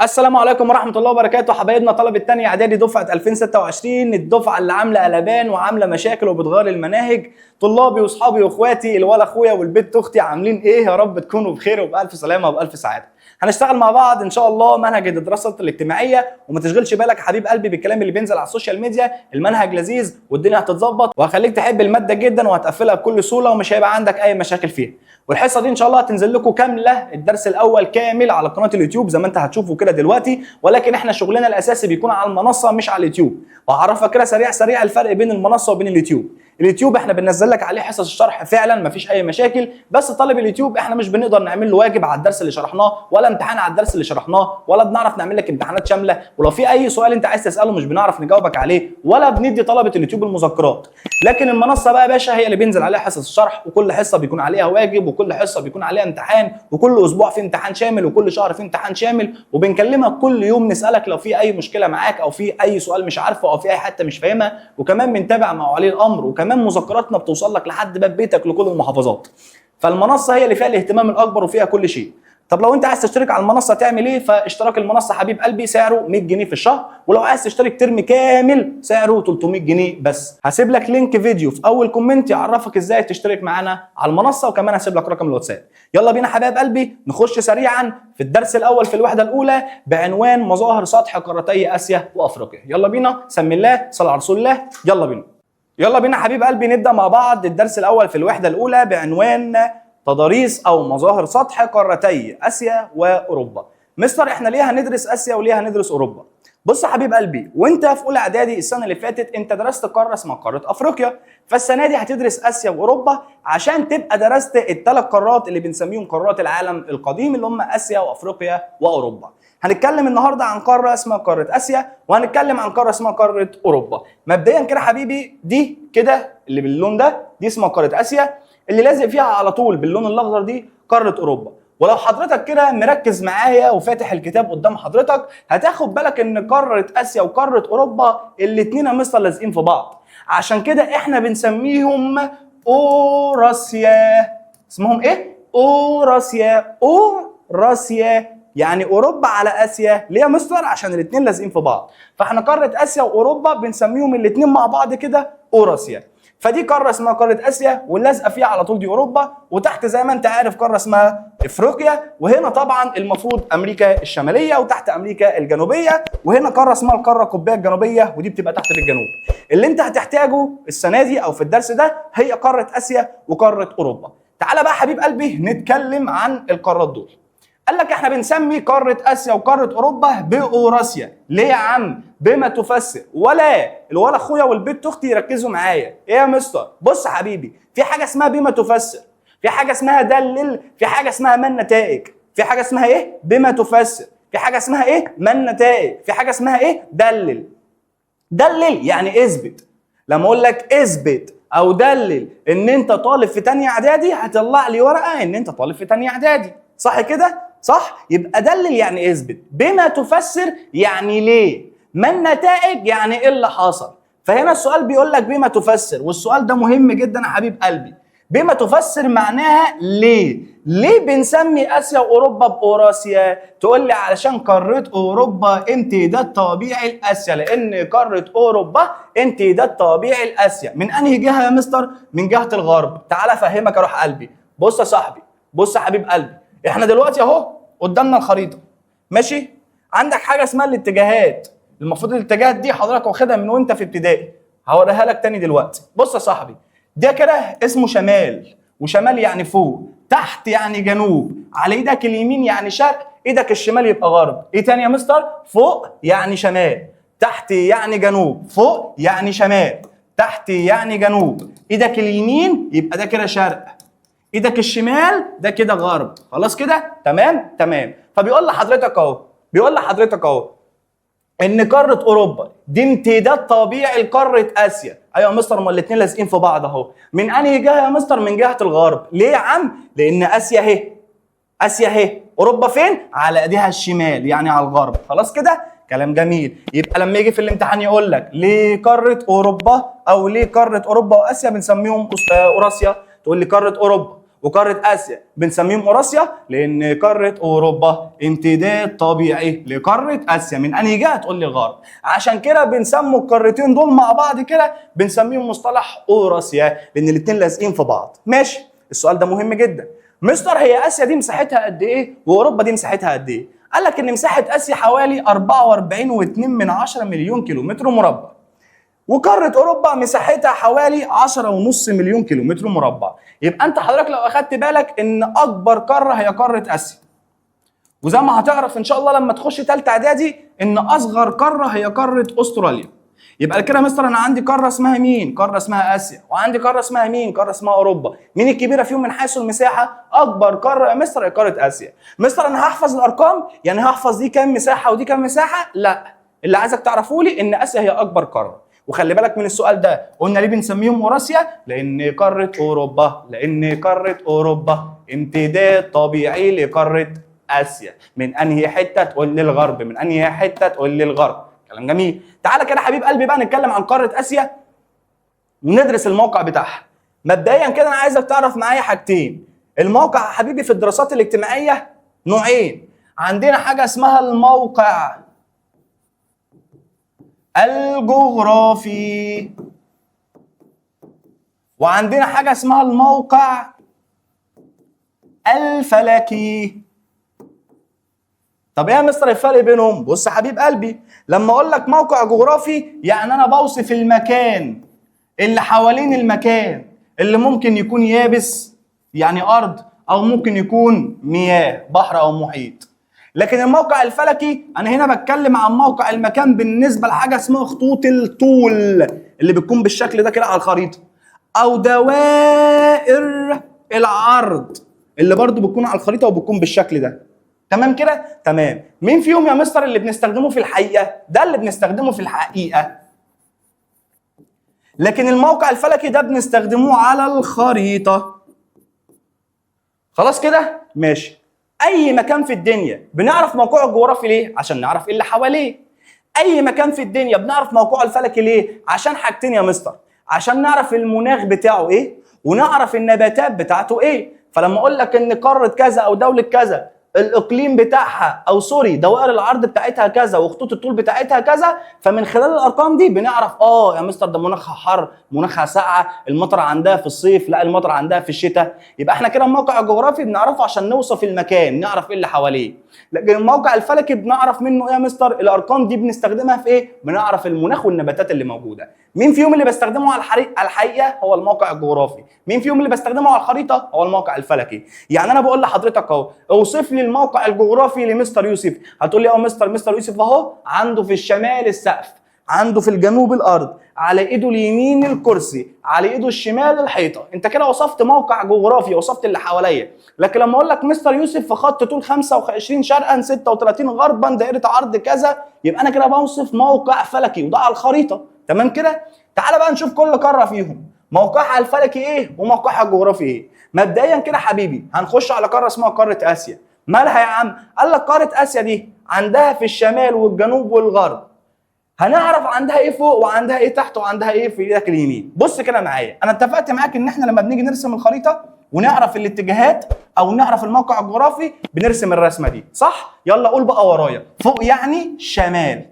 السلام عليكم ورحمة الله وبركاته. حبايبنا طلبة تانية إعدادي دفعة 2026، الدفعة اللي عاملة قلبان وعاملة مشاكل وبتغير المناهج. طلابي وأصحابي وإخواتي الولا أخويا والبنت أختي عاملين إيه؟ يا رب تكونوا بخير وبألف سلامة وبألف سعادة. هنشتغل مع بعض إن شاء الله منهج الدراسة الاجتماعية، وما تشغلش بالك يا حبيب قلبي بالكلام اللي بينزل على السوشيال ميديا. المنهج لذيذ والدنيا هتتظبط وهخليك تحب المادة جدا وهتقفلها بكل سهولة ومش هيبقى عندك أي مشاكل فيها. والحصه دي ان شاء الله هتنزل لكم كامله، الدرس الاول كامل على قناه اليوتيوب زي ما انت هتشوفوا كده دلوقتي، ولكن احنا شغلنا الاساسي بيكون على المنصه مش على اليوتيوب. وهعرفك كده سريع الفرق بين المنصه وبين اليوتيوب. اليوتيوب احنا بننزل لك عليه حصص الشرح فعلا مفيش اي مشاكل، بس طالب اليوتيوب احنا مش بنقدر نعمل له واجب على الدرس اللي شرحناه ولا امتحان على الدرس اللي شرحناه، ولا بنعرف نعمل لك امتحانات شامله، ولو في اي سؤال انت عايز تساله مش بنعرف نجاوبك عليه، ولا بندي طلبه اليوتيوب المذكرات. لكن المنصه بقى يا باشا هي اللي بينزل عليها حصص الشرح، وكل حصه بيكون عليها واجب، وكل حصه بيكون عليها امتحان، وكل اسبوع في امتحان شامل، وكل شهر في امتحان شامل، وبنكلمك كل يوم نسالك لو في اي مشكله معاك او في اي سؤال مش عارفه او في اي حته مش فاهمها، وكمان بنتابع مع ولي الامر، وكمان مذكراتنا بتوصل لك لحد باب بيتك لكل المحافظات. فالمنصه هي اللي فيها الاهتمام الاكبر وفيها كل شيء. طب لو انت عايز تشترك على المنصه تعمل ايه؟ فاشتراك المنصه حبيب قلبي سعره 100 جنيه في الشهر، ولو عايز تشترك ترم كامل سعره 300 جنيه بس. هسيب لك لينك فيديو في اول كومنت يعرفك ازاي تشترك معانا على المنصه، وكمان هسيب لك رقم الواتساب. يلا بينا حبايب قلبي نخش سريعا في الدرس الاول في الوحده الاولى بعنوان مظاهر سطح قارتي اسيا وافريقيا. يلا بينا، سمي الله، صل على رسول الله، يلا بينا حبيب قلبي نبدا مع بعض الدرس الاول في الوحده الاولى بعنوان تضاريس او مظاهر سطح قارتي اسيا واوروبا. مستر احنا ليه هندرس اسيا وليه هندرس اوروبا؟ بص يا حبيب قلبي، وانت في اولى اعدادي السنه اللي فاتت انت درست قاره اسمها قاره افريقيا، فالسنه دي هتدرس اسيا واوروبا عشان تبقى درست الثلاث قارات اللي بنسميهم قارات العالم القديم اللي هم اسيا وافريقيا واوروبا. هنتكلم النهارده عن قاره اسمها قاره اسيا، وهنتكلم عن قاره اسمها قاره اوروبا. مبدئيا كده حبيبي دي كده اللي باللون ده دي اسمها قاره اسيا، اللي لازق فيها على طول باللون الاخضر دي قاره اوروبا. ولو حضرتك كده مركز معايا وفاتح الكتاب قدام حضرتك هتاخد بالك ان قاره اسيا وقاره اوروبا الاثنين يا مستر لازقين في بعض، عشان كده احنا بنسميهم اوراسيا. اسمهم ايه؟ اوراسيا، يعني اوروبا على اسيا. ليه يا مستر؟ عشان الاثنين لازقين في بعض، فاحنا قاره اسيا واوروبا بنسميهم الاثنين مع بعض كده اوراسيا. فدي قاره اسمها قاره اسيا واللازقه فيها على طول دي اوروبا، وتحت زي ما انت عارف قاره اسمها افريقيا، وهنا طبعا المفروض امريكا الشماليه وتحت امريكا الجنوبيه، وهنا قاره اسمها القاره القطبيه الجنوبيه ودي بتبقى تحت في الجنوب. اللي انت هتحتاجه السنه دي او في الدرس ده هي قاره اسيا وقاره اوروبا. تعالى بقى حبيب قلبي نتكلم عن القارات دول. قال لك احنا بنسمي قاره اسيا وقاره اوروبا باوراسيا. ليه يا عم؟ بما تفسر. الولا اخويا والبنت اختي يركزوا معايا. ايه يا مستر؟ بص يا حبيبي، في حاجه اسمها بما تفسر، في حاجه اسمها دلل، في حاجه اسمها من نتائج. في حاجه اسمها ايه؟ بما تفسر، في حاجه اسمها ايه؟ من نتائج، في حاجه اسمها ايه؟ دلل يعني اثبت. لما اقول لك اثبت او دلل ان انت طالب في ثانيه اعدادي هتطلع لي ورقه ان انت طالب في ثانيه اعدادي، صح كده؟ صح؟ يبقى دلل يعني اثبت، بما تفسر يعني ليه، ما النتائج يعني ايه اللي حصل. فهنا السؤال بيقول لك بما تفسر، والسؤال ده مهم جدا يا حبيب قلبي. بما تفسر معناها ليه بنسمي اسيا واوروبا باوراسيا؟ تقول لي علشان قاره اوروبا امتداد طبيعي لاسيا، لان قاره اوروبا امتداد طبيعي لاسيا. من انهي جهه يا مستر؟ من جهه الغرب. تعال افهمك يا روح قلبي. بص يا صاحبي، بص يا حبيب قلبي، احنا دلوقتي اهو قدامنا الخريطه، ماشي؟ عندك حاجه اسمها الاتجاهات. المفروض الاتجاهات دي حضرتك واخدها من وانت في ابتدائي، هوريها لك تاني دلوقتي. بص يا صاحبي، ده كده اسمه شمال، وشمال يعني فوق، تحت يعني جنوب، على ايدك اليمين يعني شرق، ايدك الشمال يبقى غرب. ايه تاني يا مستر؟ فوق يعني شمال، تحت يعني جنوب، فوق يعني شمال، تحت يعني جنوب، ايدك اليمين يبقى ده كده شرق، ايدك الشمال ده كده غرب. خلاص كده؟ تمام. فبيقول لحضرتك اهو ان قاره اوروبا دي امتداد طبيعي لقاره اسيا. ايوه يا مستر، ما الاثنين لازقين في بعض اهو. من انهي جهه يا مستر؟ من جهه الغرب. ليه يا عم؟ لان اسيا اهي، اوروبا فين؟ على ايديها الشمال يعني على الغرب. خلاص كده؟ كلام جميل. يبقى لما يجي في الامتحان يقول لك ليه قاره اوروبا او ليه قاره اوروبا واسيا بنسميهم اوراسيا، تقول لي قاره اوروبا وقاره اسيا بنسميهم اوراسيا لان قاره اوروبا امتداد طبيعي لقاره اسيا. من انهي جهه؟ تقول لي الغرب. عشان كده بنسموا القارتين دول مع بعض كده بنسميهم مصطلح اوراسيا لان الاثنين لازقين في بعض. ماشي. السؤال ده مهم جدا. مستر هي اسيا دي مساحتها قد ايه واوروبا دي مساحتها قد ايه؟ قال لك ان مساحه اسيا حوالي 44.2 مليون كيلومتر مربع، وقاره اوروبا مساحتها حوالي 10.5 مليون كيلومتر مربع. يبقى انت حضرتك لو اخدت بالك ان اكبر قاره هي قاره اسيا، وزي ما هتعرف ان شاء الله لما تخش ثالثه اعدادي ان اصغر قاره هي قاره استراليا. يبقى كده يا مستر انا عندي قاره اسمها مين؟ قاره اسمها اسيا، وعندي قاره اسمها مين؟ قاره اسمها اوروبا. مين الكبيره فيهم من حيث المساحه؟ اكبر قاره يا مستر هي قاره اسيا. مستر انا هحفظ الارقام؟ يعني هحفظ دي كام مساحه ودي كام مساحه؟ لا، اللي عايزك تعرفه لي ان اسيا هي اكبر قاره. وخلي بالك من السؤال ده، قلنا ليه بنسميهم اوراسيا؟ لان قاره اوروبا امتداد طبيعي لقاره اسيا. من انهي حته؟ تقول لي الغرب. من انهي حته؟ تقول لي الغرب. كلام جميل. تعالى كده حبيب قلبي بقى نتكلم عن قاره اسيا وندرس الموقع بتاعها. مبدئيا كده انا عايزك تعرف معايا حاجتين. الموقع يا حبيبي في الدراسات الاجتماعيه نوعين. عندنا حاجه اسمها الموقع الجغرافي، وعندنا حاجه اسمها الموقع الفلكي. طب ايه يا مستر الفرق بينهم؟ بص يا حبيب قلبي، لما اقول لك موقع جغرافي يعني انا بوصف المكان اللي حوالين المكان اللي ممكن يكون يابس يعني ارض، او ممكن يكون مياه بحر او محيط. لكن الموقع الفلكي انا هنا بتكلم عن موقع المكان بالنسبه لحاجه اسمها خطوط الطول اللي بتكون بالشكل ده كده على الخريطه، او دوائر العرض اللي برضو بتكون على الخريطه وبتكون بالشكل ده. تمام كده؟ تمام. مين فيهم يا مستر اللي بنستخدمه في الحقيقه؟ ده اللي بنستخدمه في الحقيقه. لكن الموقع الفلكي ده بنستخدمه على الخريطه. خلاص كده؟ ماشي. اي مكان في الدنيا بنعرف موقعه الجغرافي ليه؟ عشان نعرف ايه اللي حواليه. اي مكان في الدنيا بنعرف موقعه الفلكي ليه؟ عشان حاجتين يا مستر، عشان نعرف المناخ بتاعه ايه ونعرف النباتات بتاعته ايه. فلما اقول لك ان قاره كذا او دوله كذا الاقليم بتاعها او سوري دوائر العرض بتاعتها كذا وخطوط الطول بتاعتها كذا، فمن خلال الارقام دي بنعرف يا مستر ده مناخها حر، مناخها ساقعه، المطر عندها في الصيف، لا المطر عندها في الشتاء. يبقى احنا كده الموقع الجغرافي بنعرفه عشان نوصف المكان، نعرف ايه اللي حواليه. لكن الموقع الفلكي بنعرف منه ايه يا مستر؟ الارقام دي بنستخدمها في ايه؟ بنعرف المناخ والنباتات اللي موجوده. مين فيهم اللي بستخدمه على الحقيقه؟ هو الموقع الجغرافي. مين فيهم اللي بستخدمه على الخريطه؟ هو الموقع الفلكي. يعني انا بقول لحضرتك اهو اوصف لي الموقع الجغرافي لمستر يوسف، هتقول لي مستر يوسف اهو عنده في الشمال السقف، عنده في الجنوب الارض، على ايده اليمين الكرسي، على ايده الشمال الحيطه. انت كده وصفت موقع جغرافي، وصفت اللي حواليا. لكن لما اقول لك مستر يوسف في خط طول 25 شرقا 36 غربا دائره عرض كذا، يبقى انا كده بوصف موقع فلكي وده على الخريطه. تمام كده؟ تعال بقى نشوف كل قاره فيهم موقعها الفلكي ايه وموقعها الجغرافي ايه. مبدئيا كده حبيبي هنخش على قاره اسمها قاره اسيا. مالها يا عم؟ قال لك قاره اسيا دي عندها في الشمال والجنوب والغرب. هنعرف عندها ايه فوق وعندها ايه تحت وعندها ايه في ايدك اليمين. بص كده معايا، انا اتفقت معاك ان احنا لما بنيجي نرسم الخريطه ونعرف الاتجاهات او نعرف الموقع الجغرافي بنرسم الرسمه دي، صح؟ يلا قول بقى ورايا. فوق يعني شمال،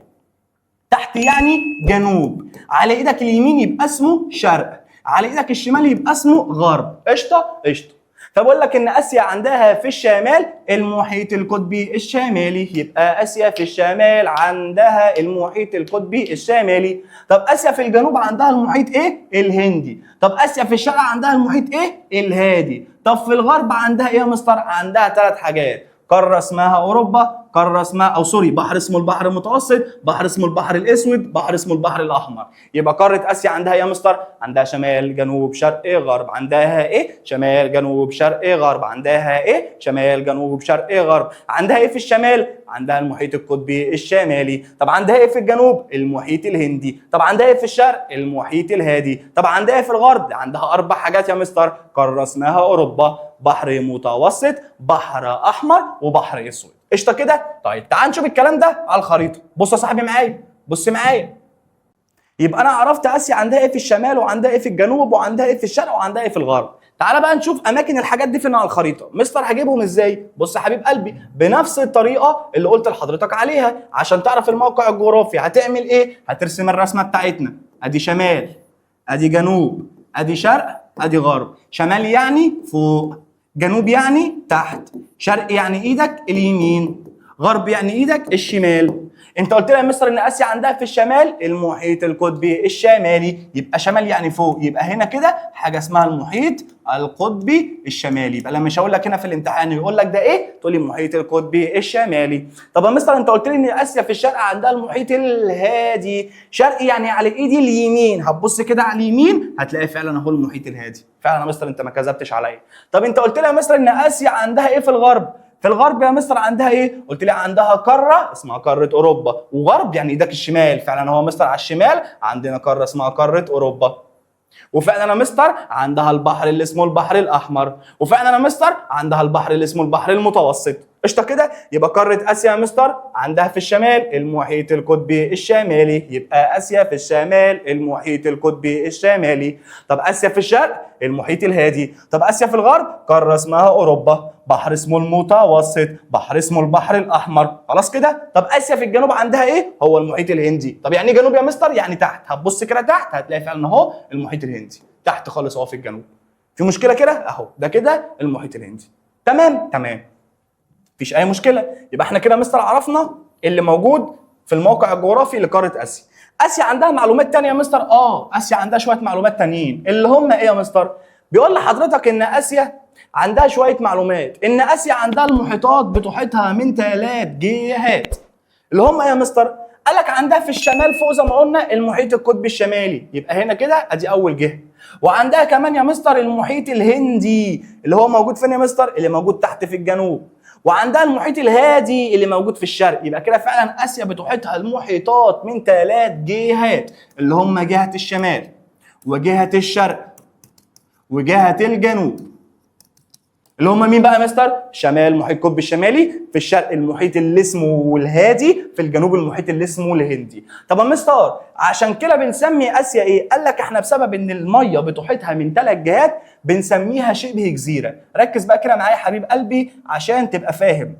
تحت يعني جنوب، على ايدك اليمين يبقى اسمه شرق، على ايدك الشمال يبقى اسمه غرب. قشطه؟ قشطه. فبقول لك ان اسيا عندها في الشمال المحيط القطبي الشمالي، يبقى اسيا في الشمال عندها المحيط القطبي الشمالي. طب اسيا في الجنوب عندها المحيط ايه؟ الهندي. طب اسيا في الشرق عندها المحيط ايه؟ الهادي. طب في الغرب عندها ايه يا مستر؟ عندها 3 حاجات، قاره اسمها اوروبا، قاره اسمها بحر اسمه البحر المتوسط، بحر اسمه البحر الاسود، بحر اسمه البحر الاحمر. يبقى قاره اسيا عندها يا مستر؟ عندها شمال جنوب شرق غرب. عندها ايه؟ شمال جنوب شرق غرب. عندها ايه؟ شمال جنوب شرق غرب. عندها ايه في الشمال؟ عندها المحيط القطبي الشمالي. طب عندها ايه في الجنوب؟ المحيط الهندي. طب عندها ايه في الشرق؟ المحيط الهادي. طب عندها ايه في الغرب؟ عندها 4 حاجات يا مستر، قاره اسمها اوروبا، بحر متوسط، بحر احمر، وبحر اسود. قشطه كده؟ طيب تعال نشوف الكلام ده على الخريطه. بص يا صاحبي معايا، بص معايا. يبقى انا عرفت اسيا عندها ايه في الشمال وعندها ايه في الجنوب وعندها ايه في الشرق وعندها ايه في الغرب. تعالى بقى نشوف اماكن الحاجات دي فين على الخريطه. مستر هجيبهم ازاي؟ بص يا حبيب قلبي، بنفس الطريقه اللي قلت لحضرتك عليها. عشان تعرف الموقع الجغرافي هتعمل ايه؟ هترسم الرسمه بتاعتنا. ادي شمال، ادي جنوب، ادي شرق، ادي غرب. شمال يعني فوق، جنوب يعني تحت، شرق يعني ايدك اليمين، غرب يعني ايدك الشمال. انت قلت لي يا مستر ان اسيا عندها في الشمال المحيط القطبي الشمالي، يبقى شمال يعني فوق، يبقى هنا كده حاجه اسمها المحيط القطبي الشمالي. يبقى لما مش هقول لك هنا في الامتحان يقول لك ده ايه، تقول لي المحيط القطبي الشمالي. طب يا مستر انت قلت لي ان اسيا في الشرق عندها المحيط الهادي، شرقي يعني على ايدي اليمين، هتبص كده على اليمين هتلاقي فعلا اهو المحيط الهادي. فعلا يا مستر انت ما كذبتش عليا. طب انت قلت لي يا مستر ان اسيا عندها ايه في الغرب؟ في الغرب يا مستر عندها ايه؟ قلت لي عندها قاره اسمها قاره اوروبا، وغرب يعني ايدك الشمال. فعلا هو مستر على الشمال عندنا قاره اسمها قاره اوروبا. وفعلا يا مستر عندها البحر اللي اسمه البحر الاحمر، وفعلا يا مستر عندها البحر اللي اسمه البحر المتوسط. قشطه كده. يبقى قاره اسيا يا مستر عندها في الشمال المحيط القطبي الشمالي، يبقى اسيا في الشمال المحيط القطبي الشمالي. طب اسيا في الشرق المحيط الهادي. طب اسيا في الغرب قاره اسمها اوروبا، بحر اسمه المتوسط، بحر اسمه البحر الاحمر. خلاص كده. طب اسيا في الجنوب عندها ايه؟ هو المحيط الهندي. طب يعني ايه جنوب يا مستر؟ يعني تحت. هتبص كده تحت هتلاقي فعلا اهو المحيط الهندي تحت خالص اهو في الجنوب. في مشكله كده؟ اهو ده كده المحيط الهندي. تمام تمام، مفيش اي مشكله. يبقى احنا كده مستر عرفنا اللي موجود في الموقع الجغرافي لقاره اسيا. اسيا عندها معلومات تانية يا مستر؟ اسيا عندها شويه معلومات تانيين. اللي هم ايه يا مستر؟ بيقول لحضرتك ان اسيا عندها شويه معلومات، ان اسيا عندها المحيطات بتحيطها من 3 جهات. اللي هم ايه يا مستر؟ قال لك عندها في الشمال فوق زي ما قلنا المحيط القطبي الشمالي، يبقى هنا كده ادي اول جهه. وعندها كمان يا مستر المحيط الهندي اللي هو موجود فين يا مستر؟ اللي موجود تحت في الجنوب. وعندها المحيط الهادي اللي موجود في الشرق. يبقى كده فعلا اسيا بتحيطها المحيطات من 3 جهات، اللي هم جهه الشمال وجهه الشرق وجهه الجنوب. اللي هم مين بقى يا مستر؟ شمال المحيط القطبي الشمالي، في الشرق المحيط اللي اسمه الهادي، في الجنوب المحيط اللي اسمه الهندي. طب يا مستر عشان كده بنسمي اسيا ايه؟ قال لك احنا بسبب ان الميه بتحيطها من 3 جهات بنسميها شبه جزيره. ركز بقى كده معايا يا حبيب قلبي عشان تبقى فاهم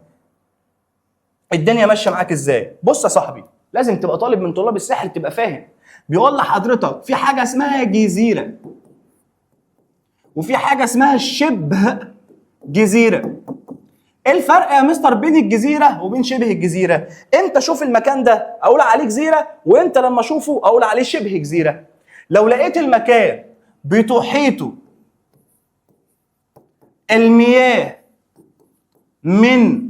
الدنيا ماشيه معاك ازاي. بص يا صاحبي، لازم تبقى طالب من طلاب الساحل تبقى فاهم. بيقول لحضرتك في حاجه اسمها جزيره وفي حاجه اسمها شبه جزيره. ايه الفرق يا مستر بين الجزيره وبين شبه الجزيره؟ امتى اشوف المكان ده اقول عليه جزيره، وامتى لما اشوفه اقول عليه شبه جزيره؟ لو لقيت المكان بتحيطه المياه من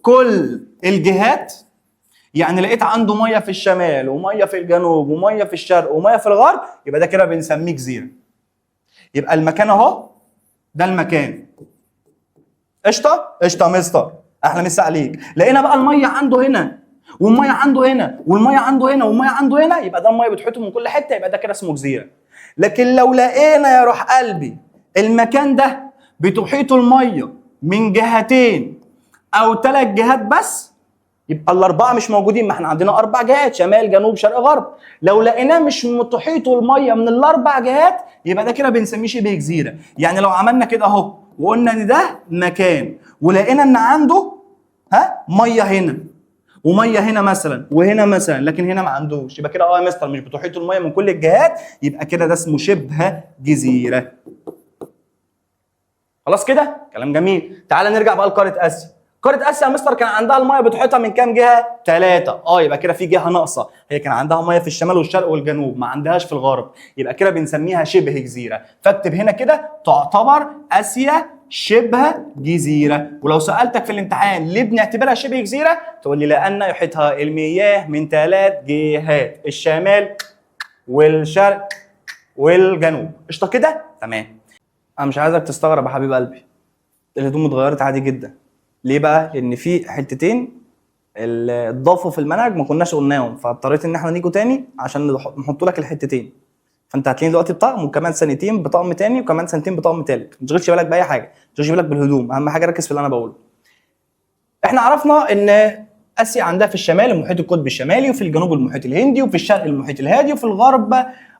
كل الجهات، يعني لقيت عنده ميه في الشمال وميه في الجنوب وميه في الشرق وميه في الغرب، يبقى ده كده بنسميه جزيره. يبقى المكان اهو ده المكان. قشطه قشطه مستر، احلى مسا عليك. لقينا بقى الميه عنده هنا والميه عنده هنا والميه عنده هنا والميه عنده هنا، يبقى ده الميه بتحيطه من كل حته، يبقى ده كده اسمه جزيره. لكن لو لقينا يا روح قلبي المكان ده بتحيطه الميه من جهتين او 3 جهات بس، يبقى الاربعه مش موجودين. ما احنا عندنا 4 جهات، شمال جنوب شرق غرب. لو لقيناه مش متحيطه الميه من ال4 جهات يبقى ده كده بنسميه شبه جزيره. يعني لو عملنا كده اهو وقلنا ان ده مكان ولقينا ان عنده ميه هنا وميه هنا مثلا وهنا مثلا، لكن هنا ما عندوش، يبقى كده يا مستر مش بتحيطه الميه من كل الجهات، يبقى كده ده اسمه شبه جزيره. خلاص كده كلام جميل. تعال نرجع بقى لقاره اسيا. قاره اسيا يا مستر كان عندها الميه بتحيطها من كام جهه؟ 3. يبقى كده في جهه ناقصه، هي كان عندها ميه في الشمال والشرق والجنوب، ما عندهاش في الغرب، يبقى كده بنسميها شبه جزيره. فاكتب هنا كده تعتبر اسيا شبه جزيره. ولو سالتك في الامتحان ليه بنعتبرها شبه جزيره، تقول لي لان يحيطها المياه من 3 جهات، الشمال والشرق والجنوب. قشطه كده؟ تمام. انا مش عايزك تستغرب يا حبيب قلبي، الهدوم اتغيرت عادي جدا. ليه بقى؟ لان في حتتين اللي اتضافوا في المنهج ما كناش قلناهم، فاضطريت ان احنا نيجوا تاني عشان نحط لك الحتتين. فانت هتلاقيني دلوقتي بطقم، وكمان سنتين بطقم تاني، وكمان سنتين بطقم تالت. ما تشغلش بالك باي حاجه، ما تشغلش بالك بالهدوم، اهم حاجه ركز في اللي انا بقوله. احنا عرفنا ان اسيا عندها في الشمال المحيط القطبي الشمالي، وفي الجنوب المحيط الهندي، وفي الشرق المحيط الهادي، وفي الغرب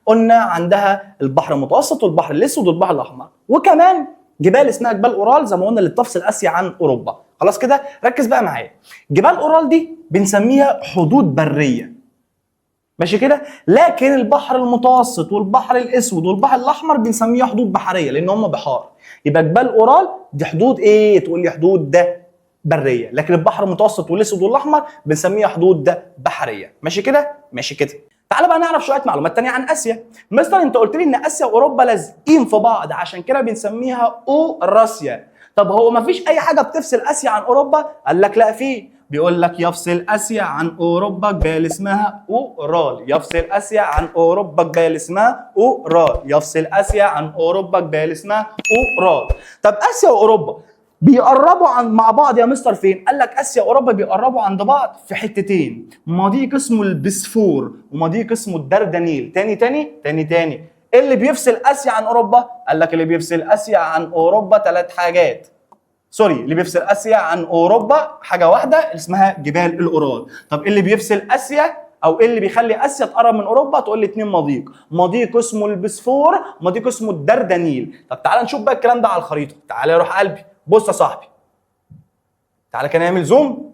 قلنا عندها البحر المتوسط والبحر الاسود والبحر الاحمر، وكمان جبال اسمها جبال اورال زي ما قلنا اللي بتفصل اسيا عن اوروبا. خلاص كده ركز بقى معايا. جبال اورال دي بنسميها حدود بريه، ماشي كده؟ لكن البحر المتوسط والبحر الاسود والبحر الاحمر بنسميها حدود بحريه لان هم بحار. يبقى جبال اورال دي حدود ايه؟ تقول لي حدود ده بريه، لكن البحر المتوسط والاسود والاحمر بنسميها حدود ده بحريه. ماشي كده؟ ماشي كده. تعال بقى نعرف شويه معلومات تانية عن اسيا. مثلا انت قلت لي ان اسيا واوروبا لازقين في بعض عشان كده بنسميها اوراسيا. طب هو ما فيش اي حاجه بتفصل اسيا عن اوروبا؟ قال لك لا في. بيقول لك يفصل اسيا عن اوروبا جبال اسمها اورال، يفصل اسيا عن اوروبا جبال اسمها اورال، يفصل اسيا عن اوروبا جبال اسمها اورال. طب اسيا واوروبا بيقربوا مع بعض يا مستر فين؟ قال لك اسيا واوروبا بيقربوا عند بعض في حتتين، مضيق اسمه البسفور ومضيق اسمه الدردنيل. تاني ايه اللي بيفصل اسيا عن اوروبا؟ قال لك اللي بيفصل اسيا عن اوروبا 3 حاجات. اللي بيفصل اسيا عن اوروبا حاجه واحده اسمها جبال الاورال. طب ايه اللي بيفصل اسيا او ايه اللي بيخلي اسيا تقرب من اوروبا؟ تقول لي 2 مضيق، مضيق اسمه البسفور، مضيق اسمه الدردنيل. طب تعال نشوف بقى الكلام ده على الخريطه. تعال يا روح قلبي، بص يا صاحبي، تعال كده نعمل زوم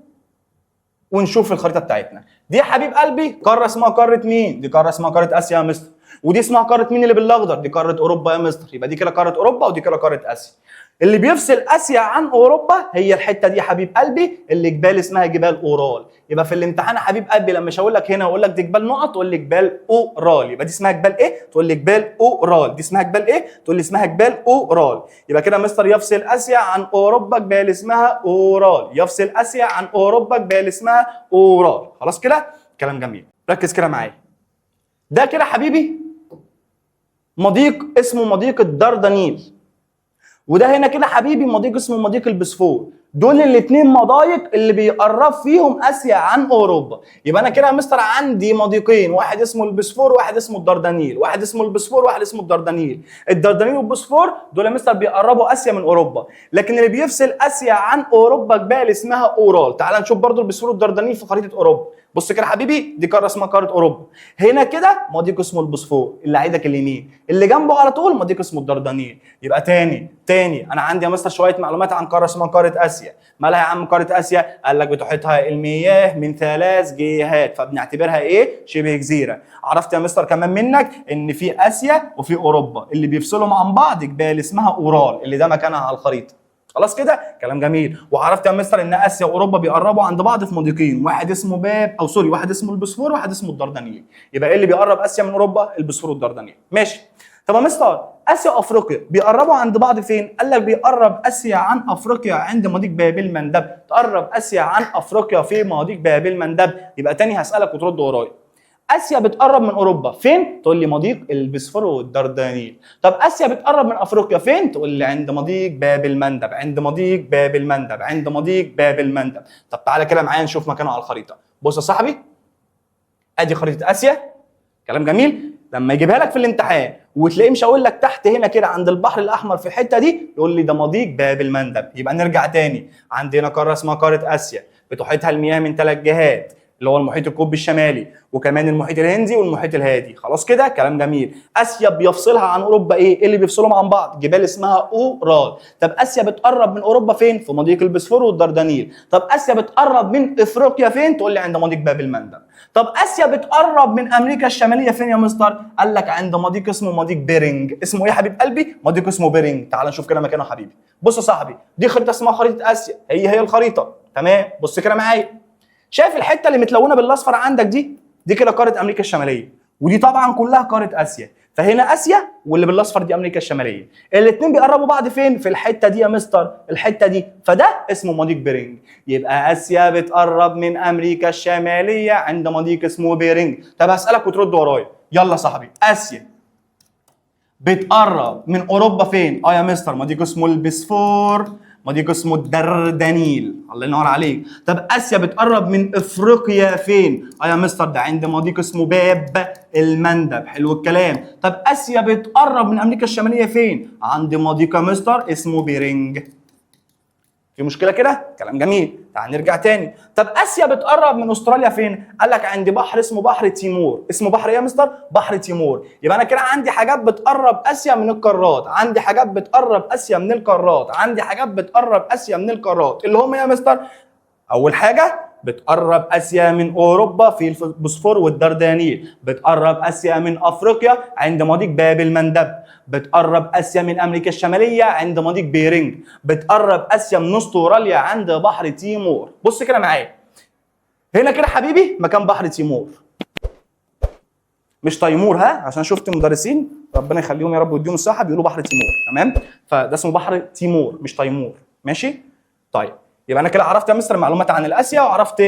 ونشوف الخريطه بتاعتنا دي. يا حبيب قلبي قاره اسمها قاره مين؟ دي قاره اسمها قاره اسيا يا مستر. ودي اسمها قاره مين اللي بالاخضر؟ دي قاره اوروبا يا مستر. يبقى دي كده قاره اوروبا ودي كده قاره اسيا. اللي بيفصل اسيا عن اوروبا هي الحته دي يا حبيب قلبي اللي جبال اسمها جبال اورال. يبقى في الامتحان يا حبيب قلبي لما مش هقول لك هنا واقول لك دي جبال نقط تقول لي جبال اورال. يبقى دي اسمها جبال ايه؟ تقول لي جبال اورال. دي اسمها جبال ايه؟ تقول لي اسمها جبال اورال. يبقى كده مستر يفصل اسيا عن اوروبا جبال اسمها اورال، يفصل اسيا عن اوروبا جبال اسمها اورال. خلاص كده؟ كلام جميل. ركز كده معايا. ده كده حبيبي مضيق اسمه مضيق الدردنيل، وده هنا كده حبيبي مضيق اسمه مضيق البسفور. دول الاثنين مضايق اللي بيقرب فيهم اسيا عن اوروبا. يبقى انا كده يا مستر عندي مضيقين، واحد اسمه البسفور وواحد اسمه الدردنيل، واحد اسمه البسفور وواحد اسمه الدردنيل. الدردنيل والبسفور دول يا مستر بيقربوا اسيا من اوروبا، لكن اللي بيفصل اسيا عن اوروبا جبال اسمها اورال. تعال نشوف برضو البسفور والدردنيل في خريطه اوروبا. بص كده حبيبي، دي قاره اسمها قاره اوروبا، هنا كده مضيق اسمه البسفور اللي على ايدك اليمين، اللي جنبه على طول مضيق اسمه الدردنيل. يبقى تاني انا عندي يا مستر شويه معلومات عن قاره اسمها قاره اسيا. مالها يا عم قاره اسيا؟ قال لك بتحيطها المياه من 3 جهات فبنعتبرها ايه؟ شبه جزيره. عرفت يا مستر كمان منك ان في اسيا وفي اوروبا اللي بيفصلهم عن بعض جبال اسمها اورال اللي ده مكانها على الخريطه. خلاص كده؟ كلام جميل. وعرفت يا مستر ان اسيا واوروبا بيقربوا عند بعض في مضيقين، واحد اسمه واحد اسمه البسفور وواحد اسمه الدردنيل. يبقى ايه اللي بيقرب اسيا من اوروبا؟ البسفور والدردنيل. ماشي. طب يا مستر اسيا وافريقيا بيقربوا عند بعض فين؟ قال لك بيقرب اسيا عن افريقيا عند مضيق باب المندب. تقرب اسيا عن افريقيا في مضيق باب المندب. يبقى تاني هسالك وترد ورايا. اسيا بتقرب من اوروبا فين؟ تقول لي مضيق البسفور والدردنيل. طب اسيا بتقرب من افريقيا فين؟ تقول لي عند مضيق باب المندب، عند مضيق باب المندب، عند مضيق باب المندب. طب تعالى كده معايا نشوف مكانه على الخريطه. بص يا صاحبي، ادي خريطه اسيا. كلام جميل. لما يجيبها لك في الامتحان وتلاقيه مش هقول لك تحت هنا كده عند البحر الاحمر في الحته دي، يقول لي ده مضيق باب المندب. يبقى نرجع تاني، عندنا قاره اسمها قاره اسيا بتحيطها المياه من 3 جهات اللي هو المحيط القطبي الشمالي وكمان المحيط الهندي والمحيط الهادي. خلاص كده؟ كلام جميل. اسيا بيفصلها عن اوروبا ايه؟ ايه اللي بيفصلهم عن بعض؟ جبال اسمها اورال. طب اسيا بتقرب من اوروبا فين؟ في مضيق البسفور والدردنيل. طب اسيا بتقرب من افريقيا فين؟ تقول لي عند مضيق باب المندب. طب اسيا بتقرب من امريكا الشماليه فين يا مستر؟ قال لك عند مضيق اسمه مضيق بيرنج. اسمه ايه يا حبيب قلبي؟ مضيق اسمه بيرنج. تعال نشوف كده مكانه يا حبيبي. بص يا صاحبي، دي خريطه اسمها خريطه اسيا، هي الخريطه. تمام؟ بص كده معايا. شايف الحته اللي متلونه بالاصفر عندك دي؟ دي كده قاره امريكا الشماليه، ودي طبعا كلها قاره اسيا. فهنا اسيا واللي بالاصفر دي امريكا الشماليه. الاثنين بيقربوا بعض فين؟ في الحته دي يا مستر، الحته دي. فده اسمه مضيق بيرنج. يبقى اسيا بتقرب من امريكا الشماليه عند مضيق اسمه بيرنج. طب هسالك وترد ورايا. يلا يا صاحبي، اسيا بتقرب من اوروبا فين؟ يا مستر مضيق اسمه البسفور، مضيق اسمه الدردنيل. الله ينور عليك. طب اسيا بتقرب من افريقيا فين؟ يا مستر ده عند مضيق اسمه باب المندب. حلو الكلام. طب اسيا بتقرب من امريكا الشماليه فين؟ عند مضيق يا مستر اسمه بيرنج. في مشكله كده؟ كلام جميل. تعال نرجع تاني. طب اسيا بتقرب من استراليا فين؟ قال لك عند بحر اسمه بحر تيمور. اسمه بحر ايه يا مستر؟ بحر تيمور. يبقى انا كده عندي حاجات بتقرب اسيا من القارات، عندي حاجات بتقرب اسيا من القارات، عندي حاجات بتقرب اسيا من القارات، اللي هم يا مستر اول حاجه بتقرب اسيا من اوروبا في البوسفور والدردنيل، بتقرب اسيا من افريقيا عند مضيق باب المندب، بتقرب اسيا من امريكا الشماليه عند مضيق بيرنج، بتقرب اسيا من استراليا عند بحر تيمور. بص كده معايا، هنا كده حبيبي مكان بحر تيمور، مش تيمور، ها، عشان شفت مدرسين ربنا يخليهم يا رب ويديهم الصحه بيقولوا بحر تيمور، تمام؟ فده اسمه بحر تيمور مش تيمور، ماشي؟ طيب يبقى انا كده عرفت يا مستر معلومات عن الاسيا، وعرفت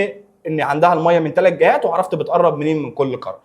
ان عندها الميه من 3 جهات، وعرفت بتقرب منين من كل قاره.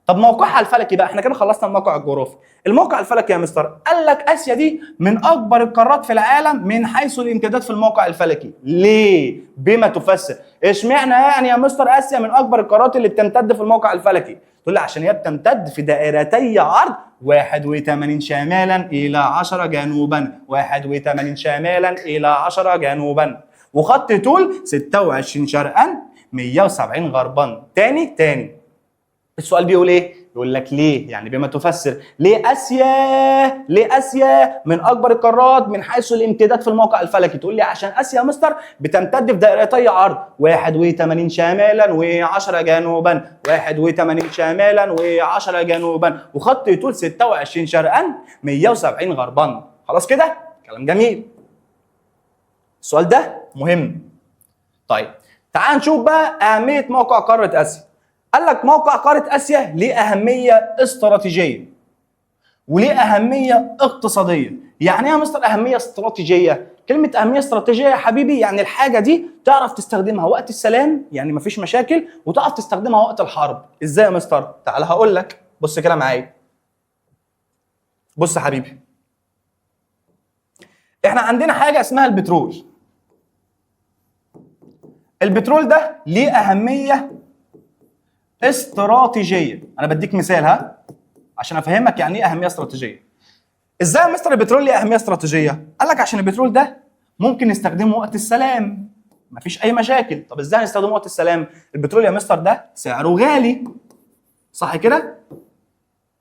طب موقعها الفلكي بقى، احنا كده خلصنا الموقع الجغرافي. الموقع الفلكي يا مستر قال لك اسيا دي من اكبر القارات في العالم من حيث الامتداد في الموقع الفلكي. ليه؟ بما تفسر. اشمعنى يعني يا مستر اسيا من اكبر القارات اللي بتمتد في الموقع الفلكي؟ تقول لي عشان هي بتمتد في دائرتي عرض 81 شمالا الى 10 جنوبا، 81 شمالا الى 10 جنوبا، وخط طول 26 شرقا 170 غربا. تاني السؤال بيقول ايه؟ يقول لك ليه؟ يعني بما تفسر، ليه اسيا من اكبر القارات من حيث الامتداد في الموقع الفلكي؟ تقول لي عشان اسيا يا مستر بتمتد في دائرتي عرض 81 شمالا و10 جنوبا، 81 شمالا و10 جنوبا، وخط طول 26 شرقا 170 غربا. خلاص كده؟ كلام جميل. السؤال ده مهم. طيب تعال نشوف بقى اهميه موقع قاره اسيا. قال لك موقع قارة آسيا ليه أهمية استراتيجية وليه أهمية اقتصادية. يعني إيه يا مستر أهمية استراتيجية؟ كلمة أهمية استراتيجية يا حبيبي يعني الحاجة دي تعرف تستخدمها وقت السلام، يعني مفيش مشاكل، وتعرف تستخدمها وقت الحرب. إزاي يا مستر؟ تعال هقول لك، بص كده معايا. بص يا حبيبي، إحنا عندنا حاجة اسمها البترول. البترول ده ليه أهمية استراتيجيه. انا بديك مثال ها عشان افهمك يعني ايه اهميه استراتيجيه. ازاي يا مستر البترول ليه اهميه استراتيجيه؟ قال لك عشان البترول ده ممكن نستخدمه وقت السلام، مفيش اي مشاكل. طب ازاي هنستخدمه وقت السلام؟ البترول يا مستر ده سعره غالي، صح كده؟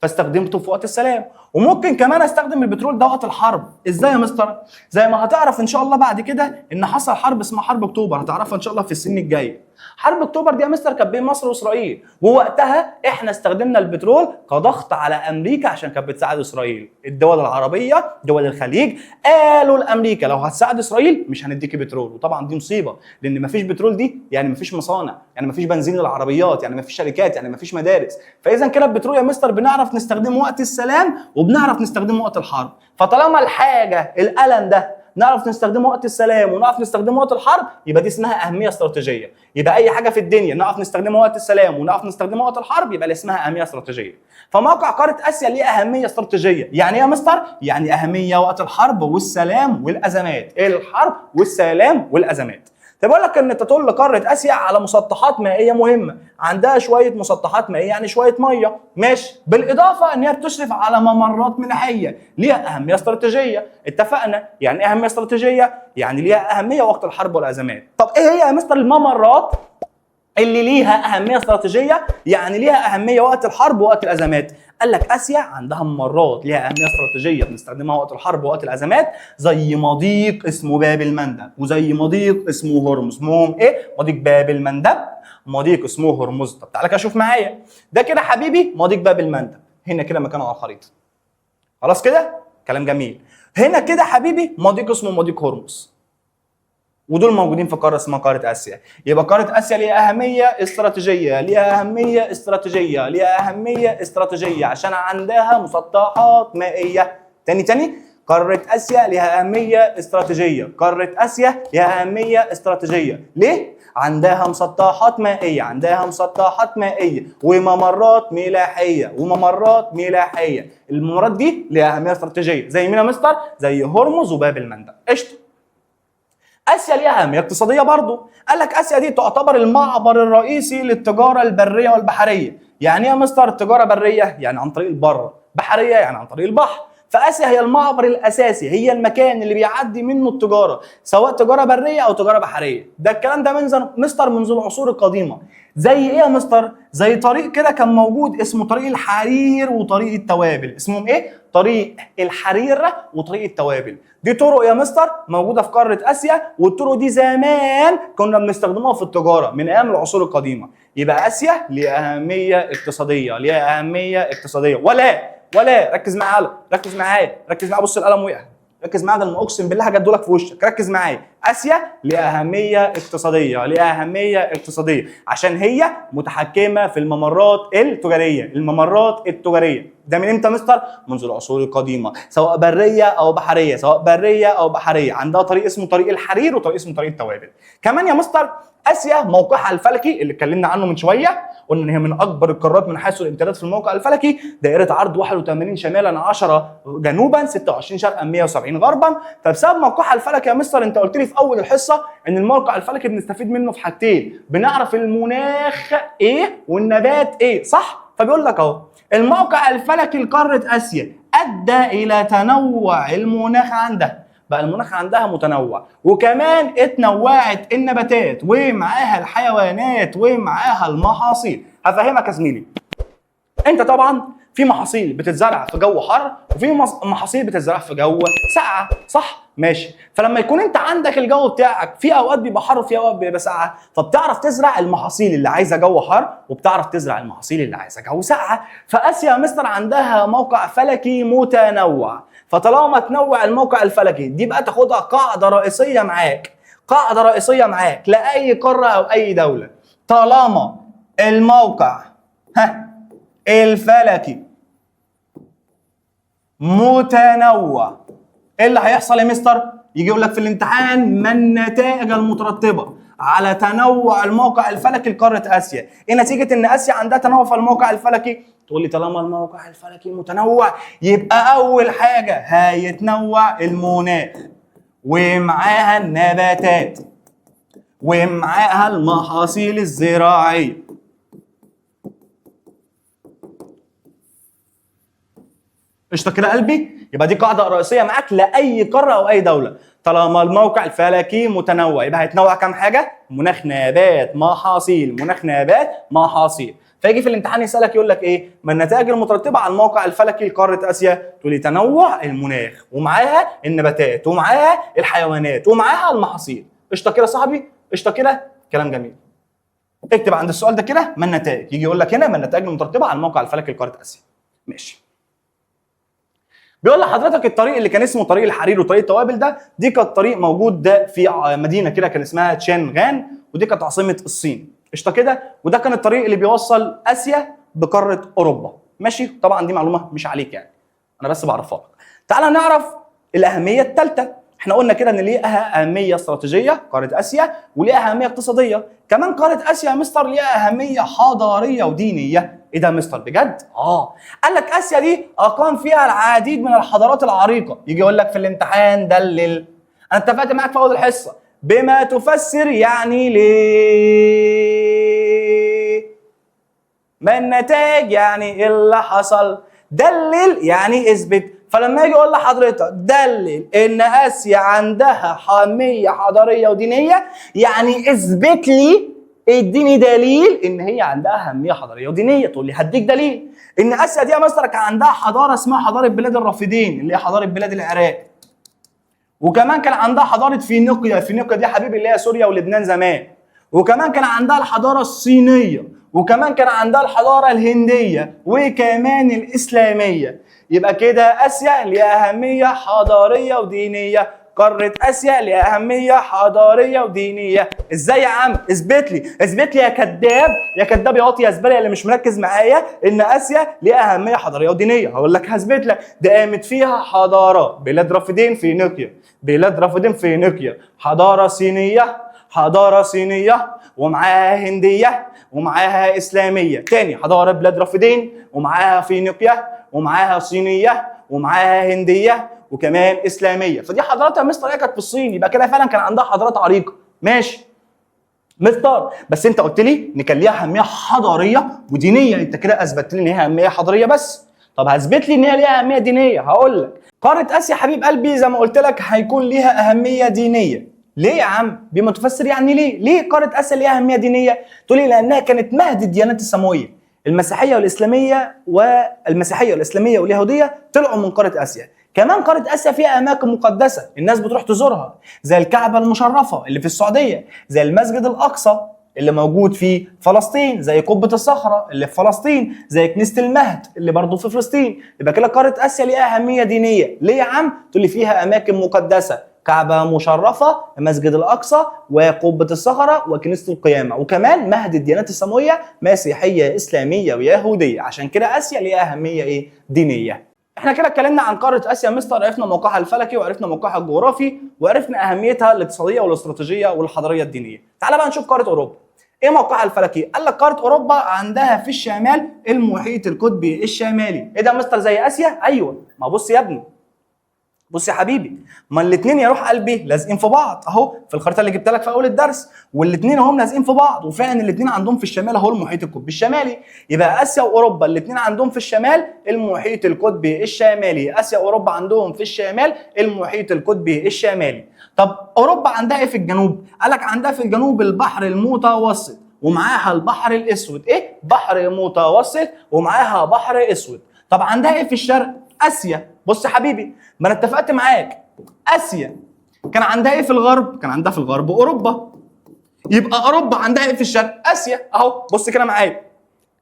فاستخدمته في وقت السلام. وممكن كمان استخدم البترول ده وقت الحرب. ازاي يا مستر؟ زي ما هتعرف ان شاء الله بعد كده ان حصل حرب اسمها حرب اكتوبر، هتعرفها ان شاء الله في السنين الجايه. حرب اكتوبر دي يا مستر كانت بين مصر واسرائيل، ووقتها احنا استخدمنا البترول كضغط على امريكا عشان كانت بتساعد اسرائيل. الدول العربيه دول الخليج قالوا لامريكا لو هتساعد اسرائيل مش هنديكي بترول. وطبعا دي مصيبه، لان مفيش بترول دي يعني مفيش مصانع، يعني مفيش بنزين للعربيات، يعني مفيش شركات، يعني مفيش مدارس. فاذا كده البترول يا مستر بنعرف نستخدمه وقت السلام وبنعرف نستخدمه وقت الحرب. فطالما الحاجه القلم ده نعرف نستخدمه وقت السلام ونعرف نستخدمه وقت الحرب، يبقى دي اسمها اهميه استراتيجيه. يبقى اي حاجه في الدنيا نعرف نستخدمها وقت السلام ونعرف نستخدمها وقت الحرب يبقى اسمها اهميه استراتيجيه. فموقع قاره اسيا ليه اهميه استراتيجيه. يعني ايه يا مستر؟ يعني اهميه وقت الحرب والسلام والازمات. الحرب والسلام والازمات. طب بقول لك ان تطل قاره اسيا على مسطحات مائيه مهمه، عندها شويه مسطحات مائيه يعني شويه ميه، ماشي، بالاضافه ان هي بتشرف على ممرات ملاحيه ليها اهميه استراتيجيه. اتفقنا؟ يعني ايه اهميه استراتيجيه؟ يعني ليها اهميه وقت الحرب والازمات. طب ايه هي يا مستر الممرات اللي ليها اهميه استراتيجيه؟ يعني ليها اهميه وقت الحرب ووقت الازمات. قال لك اسيا عندها ممرات ليها اهميه استراتيجيه بنستخدمها وقت الحرب ووقت الازمات، زي مضيق اسمه باب المندب، وزي مضيق اسمه هرمز. اسمهم ايه؟ مضيق باب المندب، مضيق اسمه هرمز. طب تعالى كده شوف معايا، ده كده حبيبي مضيق باب المندب، هنا كده مكانه على الخريطه. خلاص كده؟ كلام جميل. هنا كده حبيبي مضيق اسمه مضيق هرمز، ودول موجودين في قاره اسمها قاره اسيا. يبقى قاره اسيا ليها اهميه استراتيجيه، ليها اهميه استراتيجيه، ليها اهميه استراتيجيه عشان عندها مسطحات مائيه. تاني قاره اسيا ليها اهميه استراتيجيه، قاره اسيا ليها اهميه استراتيجيه. ليه؟ عندها مسطحات مائيه، عندها مسطحات مائيه وممرات ملاحيه، وممرات ملاحيه. الممرات دي ليها اهميه استراتيجيه زي مين يا مستر؟ زي هرمز وباب المندب. قشطه. اسيا ليها اهميه اقتصاديه برضه. قال لك اسيا دي تعتبر المعبر الرئيسي للتجاره البريه والبحريه. يعني ايه يا مستر التجاره بريه؟ يعني عن طريق البر، بحريه يعني عن طريق البحر. فاسيا هي المعبر الاساسي، هي المكان اللي بيعدي منه التجاره، سواء تجاره بريه او تجاره بحريه. ده الكلام ده مستر منذ العصور القديمه. زي ايه يا مستر؟ زي طريق كده كان موجود اسمه طريق الحرير وطريق التوابل. اسمهم ايه؟ طريق الحرير وطريق التوابل. دي طرق يا مستر موجوده في قاره اسيا، والطرق دي زمان كنا بنستخدمها في التجاره من ايام العصور القديمه. يبقى اسيا ليها اهميه اقتصاديه، ليها اهميه اقتصاديه. ولا ركز معايا، ركز معايا، ركز معايا. بص القلم وقع، ركز معايا، ده انا اقسم بالله هجدولك في وشك. ركز معايا. اسيا ليها اهميه اقتصاديه، ليها اهميه اقتصاديه عشان هي متحكمه في الممرات التجاريه. الممرات التجاريه ده من امتى مستر؟ منذ العصور القديمه، سواء بريه او بحريه، سواء بريه او بحريه. عندها طريق اسمه طريق الحرير وطريق اسمه طريق التوابل. كمان يا مستر اسيا موقعها الفلكي اللي اتكلمنا عنه من شويه، قلنا ان هي من اكبر القارات من حيث الامتداد في الموقع الفلكي. دائره عرض 81 شمالا، 10 جنوبا، 26 شرقا، 170 غربا. فبسبب موقعها الفلكي يا مستر، انت قلت لي في اول الحصه ان الموقع الفلكي بنستفيد منه في حاجتين، بنعرف المناخ ايه والنبات ايه، صح؟ فبيقول لك اهو الموقع الفلكي لقاره اسيا ادى الى تنوع المناخ عندها. بقى المناخ عندها متنوع، وكمان اتنوعت النباتات ومعاها الحيوانات ومعاها المحاصيل. هفهمك يا زميلي. انت طبعا في محاصيل بتتزرع في جو حر، وفي محاصيل بتتزرع في جو ساقعه، صح؟ ماشي. فلما يكون انت عندك الجو بتاعك في اوقات بيبقى حر وفي اوقات بيبقى ساقعه، فبتعرف تزرع المحاصيل اللي عايزه جو حر وبتعرف تزرع المحاصيل اللي عايزه جو ساقعه. فاسيا يا مستر عندها موقع فلكي متنوع. فطالما تنوع الموقع الفلكي دي بقى تاخدها قاعده رئيسيه معاك، قاعده رئيسيه معاك لاي قاره او اي دوله. طالما الموقع الفلكي متنوع، ايه اللي هيحصل يا مستر؟ يجي يقول لك في الامتحان ما النتائج المترتبه على تنوع الموقع الفلكي لقاره اسيا؟ ايه نتيجه ان اسيا عندها تنوع في الموقع الفلكي؟ تقول لي طالما الموقع الفلكي متنوع يبقى اول حاجه هيتنوع المناخ، ومعاها النباتات، ومعاها المحاصيل الزراعيه. قشطه كده قلبي؟ يبقى دي قاعده رئيسيه معاك لاي قاره او اي دوله. طالما الموقع الفلكي متنوع يبقى هيتنوع كام حاجه؟ مناخ، نبات، محاصيل، مناخ، نبات، محاصيل. فيجي في الامتحان يسالك يقول لك ايه؟ ما النتائج المترتبه على الموقع الفلكي لقاره اسيا؟ تقول لي تنوع المناخ، ومعاها النباتات، ومعاها الحيوانات، ومعاها المحاصيل. قشطه كده يا صاحبي؟ قشطه كده؟ كلام جميل. اكتب عند السؤال ده كده ما النتائج، يجي يقول لك هنا ما النتائج المترتبه على الموقع الفلكي لقاره اسيا. ماشي. بيقول لحضرتك الطريق اللي كان اسمه طريق الحرير وطريق التوابل ده، دي كانت طريق موجود ده في مدينه كده كان اسمها تشانغان، ودي كانت عاصمه الصين. قشطه كده؟ وده كان الطريق اللي بيوصل اسيا بقاره اوروبا. ماشي؟ طبعا دي معلومه مش عليك يعني، انا بس بعرفها لك. تعال نعرف الاهميه الثالثه. احنا قلنا كده ان ليها اهميه استراتيجيه قاره اسيا، وليها اهميه اقتصاديه. كمان قاره اسيا يا مستر ليها اهميه حضاريه ودينيه. ايه ده يا مستر بجد؟ قال لك اسيا دي اقام فيها العديد من الحضارات العريقه. يجي يقول لك في الامتحان دلل. انا اتفقت معاك في اول الحصه بما تفسر يعني ليه، ما النتائج يعني ايه اللي حصل، دلل يعني اثبت. فلما يجي يقول لحضرتك دلل ان اسيا عندها اهميه حضاريه ودينيه، يعني اثبت لي، اديني دليل ان هي عندها اهميه حضاريه ودينيه. تقول لي هديك دليل ان اسيا دي يا مستر كان عندها حضاره اسمها حضاره بلاد الرافدين اللي هي حضاره بلاد العراق، وكمان كان عندها حضاره فينيقيا. فينيقيا دي حبيبي اللي هي سوريا ولبنان زمان. وكمان كان عندها الحضاره الصينيه، وكمان كان عندها الحضاره الهنديه، وكمان الاسلاميه. يبقى كده اسيا ليها اهميه حضاريه ودينيه. قاره اسيا ليها اهميه حضاريه ودينيه. ازاي يا عم؟ اثبت لي، اثبت لي يا كذاب، يا كذاب يا واطي يا زباله اللي مش مركز معايا ان اسيا ليها اهميه حضاريه ودينيه. هقول لك هثبت لك. ده قامت فيها حضاره بلاد رافدين فينيقيا، بلاد رافدين فينيقيا، حضاره صينيه، حضاره صينيه، ومعاها هنديه، ومعاها اسلاميه. تاني حضاره بلاد رافدين، ومعاها فينيقيا، ومعاها صينيه، ومعاها هنديه، وكمان اسلاميه. فدي حضارات يا مستر هي كانت في الصين. يبقى كده فعلا كان عندها حضارات عريقه. ماشي مستر، بس انت قلت لي ان كان ليها اهميه حضاريه ودينيه. انت كده اثبتت لي ان هي اهميه حضاريه بس. طب هثبت لي ان هي ليها اهميه دينيه. هقول لك قاره اسيا حبيب قلبي زي ما قلت لك هيكون ليها اهميه دينيه. ليه يا عم؟ بما تفسر يعني ليه قاره اسيا ليها اهميه دينيه؟ تقول لي لانها كانت مهد الديانات السماويه. المسيحيه والاسلاميه واليهوديه طلعوا من قاره اسيا. كمان قاره اسيا فيها اماكن مقدسه الناس بتروح تزورها، زي الكعبه المشرفه اللي في السعوديه، زي المسجد الاقصى اللي موجود في فلسطين، زي قبه الصخره اللي في فلسطين، زي كنيسه المهد اللي برضه في فلسطين. يبقى كده قاره اسيا ليها اهميه دينيه. ليه يا عم؟ تقول لي فيها اماكن مقدسه، كعبه مشرفه، المسجد الاقصى، وقبه الصخره، وكنيسه القيامه، وكمان مهد الديانات السماويه مسيحيه اسلاميه ويهوديه. عشان كده اسيا ليها اهميه دينيه. احنا كده اتكلمنا عن قاره اسيا مستر، عرفنا موقعها الفلكي وعرفنا موقعها الجغرافي وعرفنا اهميتها الاقتصاديه والاستراتيجيه والحضاريه الدينيه. تعال بقى نشوف قاره اوروبا. ايه موقعها الفلكي؟ قال لك قاره اوروبا عندها في الشمال المحيط القطبي الشمالي. ايه ده مستر زي اسيا؟ ايوه. ما بص يا ابني، بص يا حبيبي، ما الاثنين يا روح قلبي لازقين في بعض اهو في الخريطه اللي جبت لك في اول الدرس، والاثنين اهم لازقين في بعض، وفعلا الاثنين عندهم في الشمال اهو المحيط القطبي الشمالي. يبقى اسيا واوروبا الاثنين عندهم في الشمال المحيط القطبي الشمالي. اسيا واوروبا عندهم في الشمال المحيط القطبي الشمالي. طب اوروبا عندها ايه في الجنوب؟ قال لك عندها في الجنوب البحر المتوسط ومعاها البحر الاسود. ايه؟ بحر متوسط ومعاها بحر اسود. طب عندها ايه في الشرق؟ اسيا. بص يا حبيبي، ما انا اتفقت معاك، اسيا كان عندها ايه في الغرب؟ كان عندها في الغرب اوروبا. يبقى اوروبا عندها ايه في الشرق؟ اسيا اهو. بص كده معايا،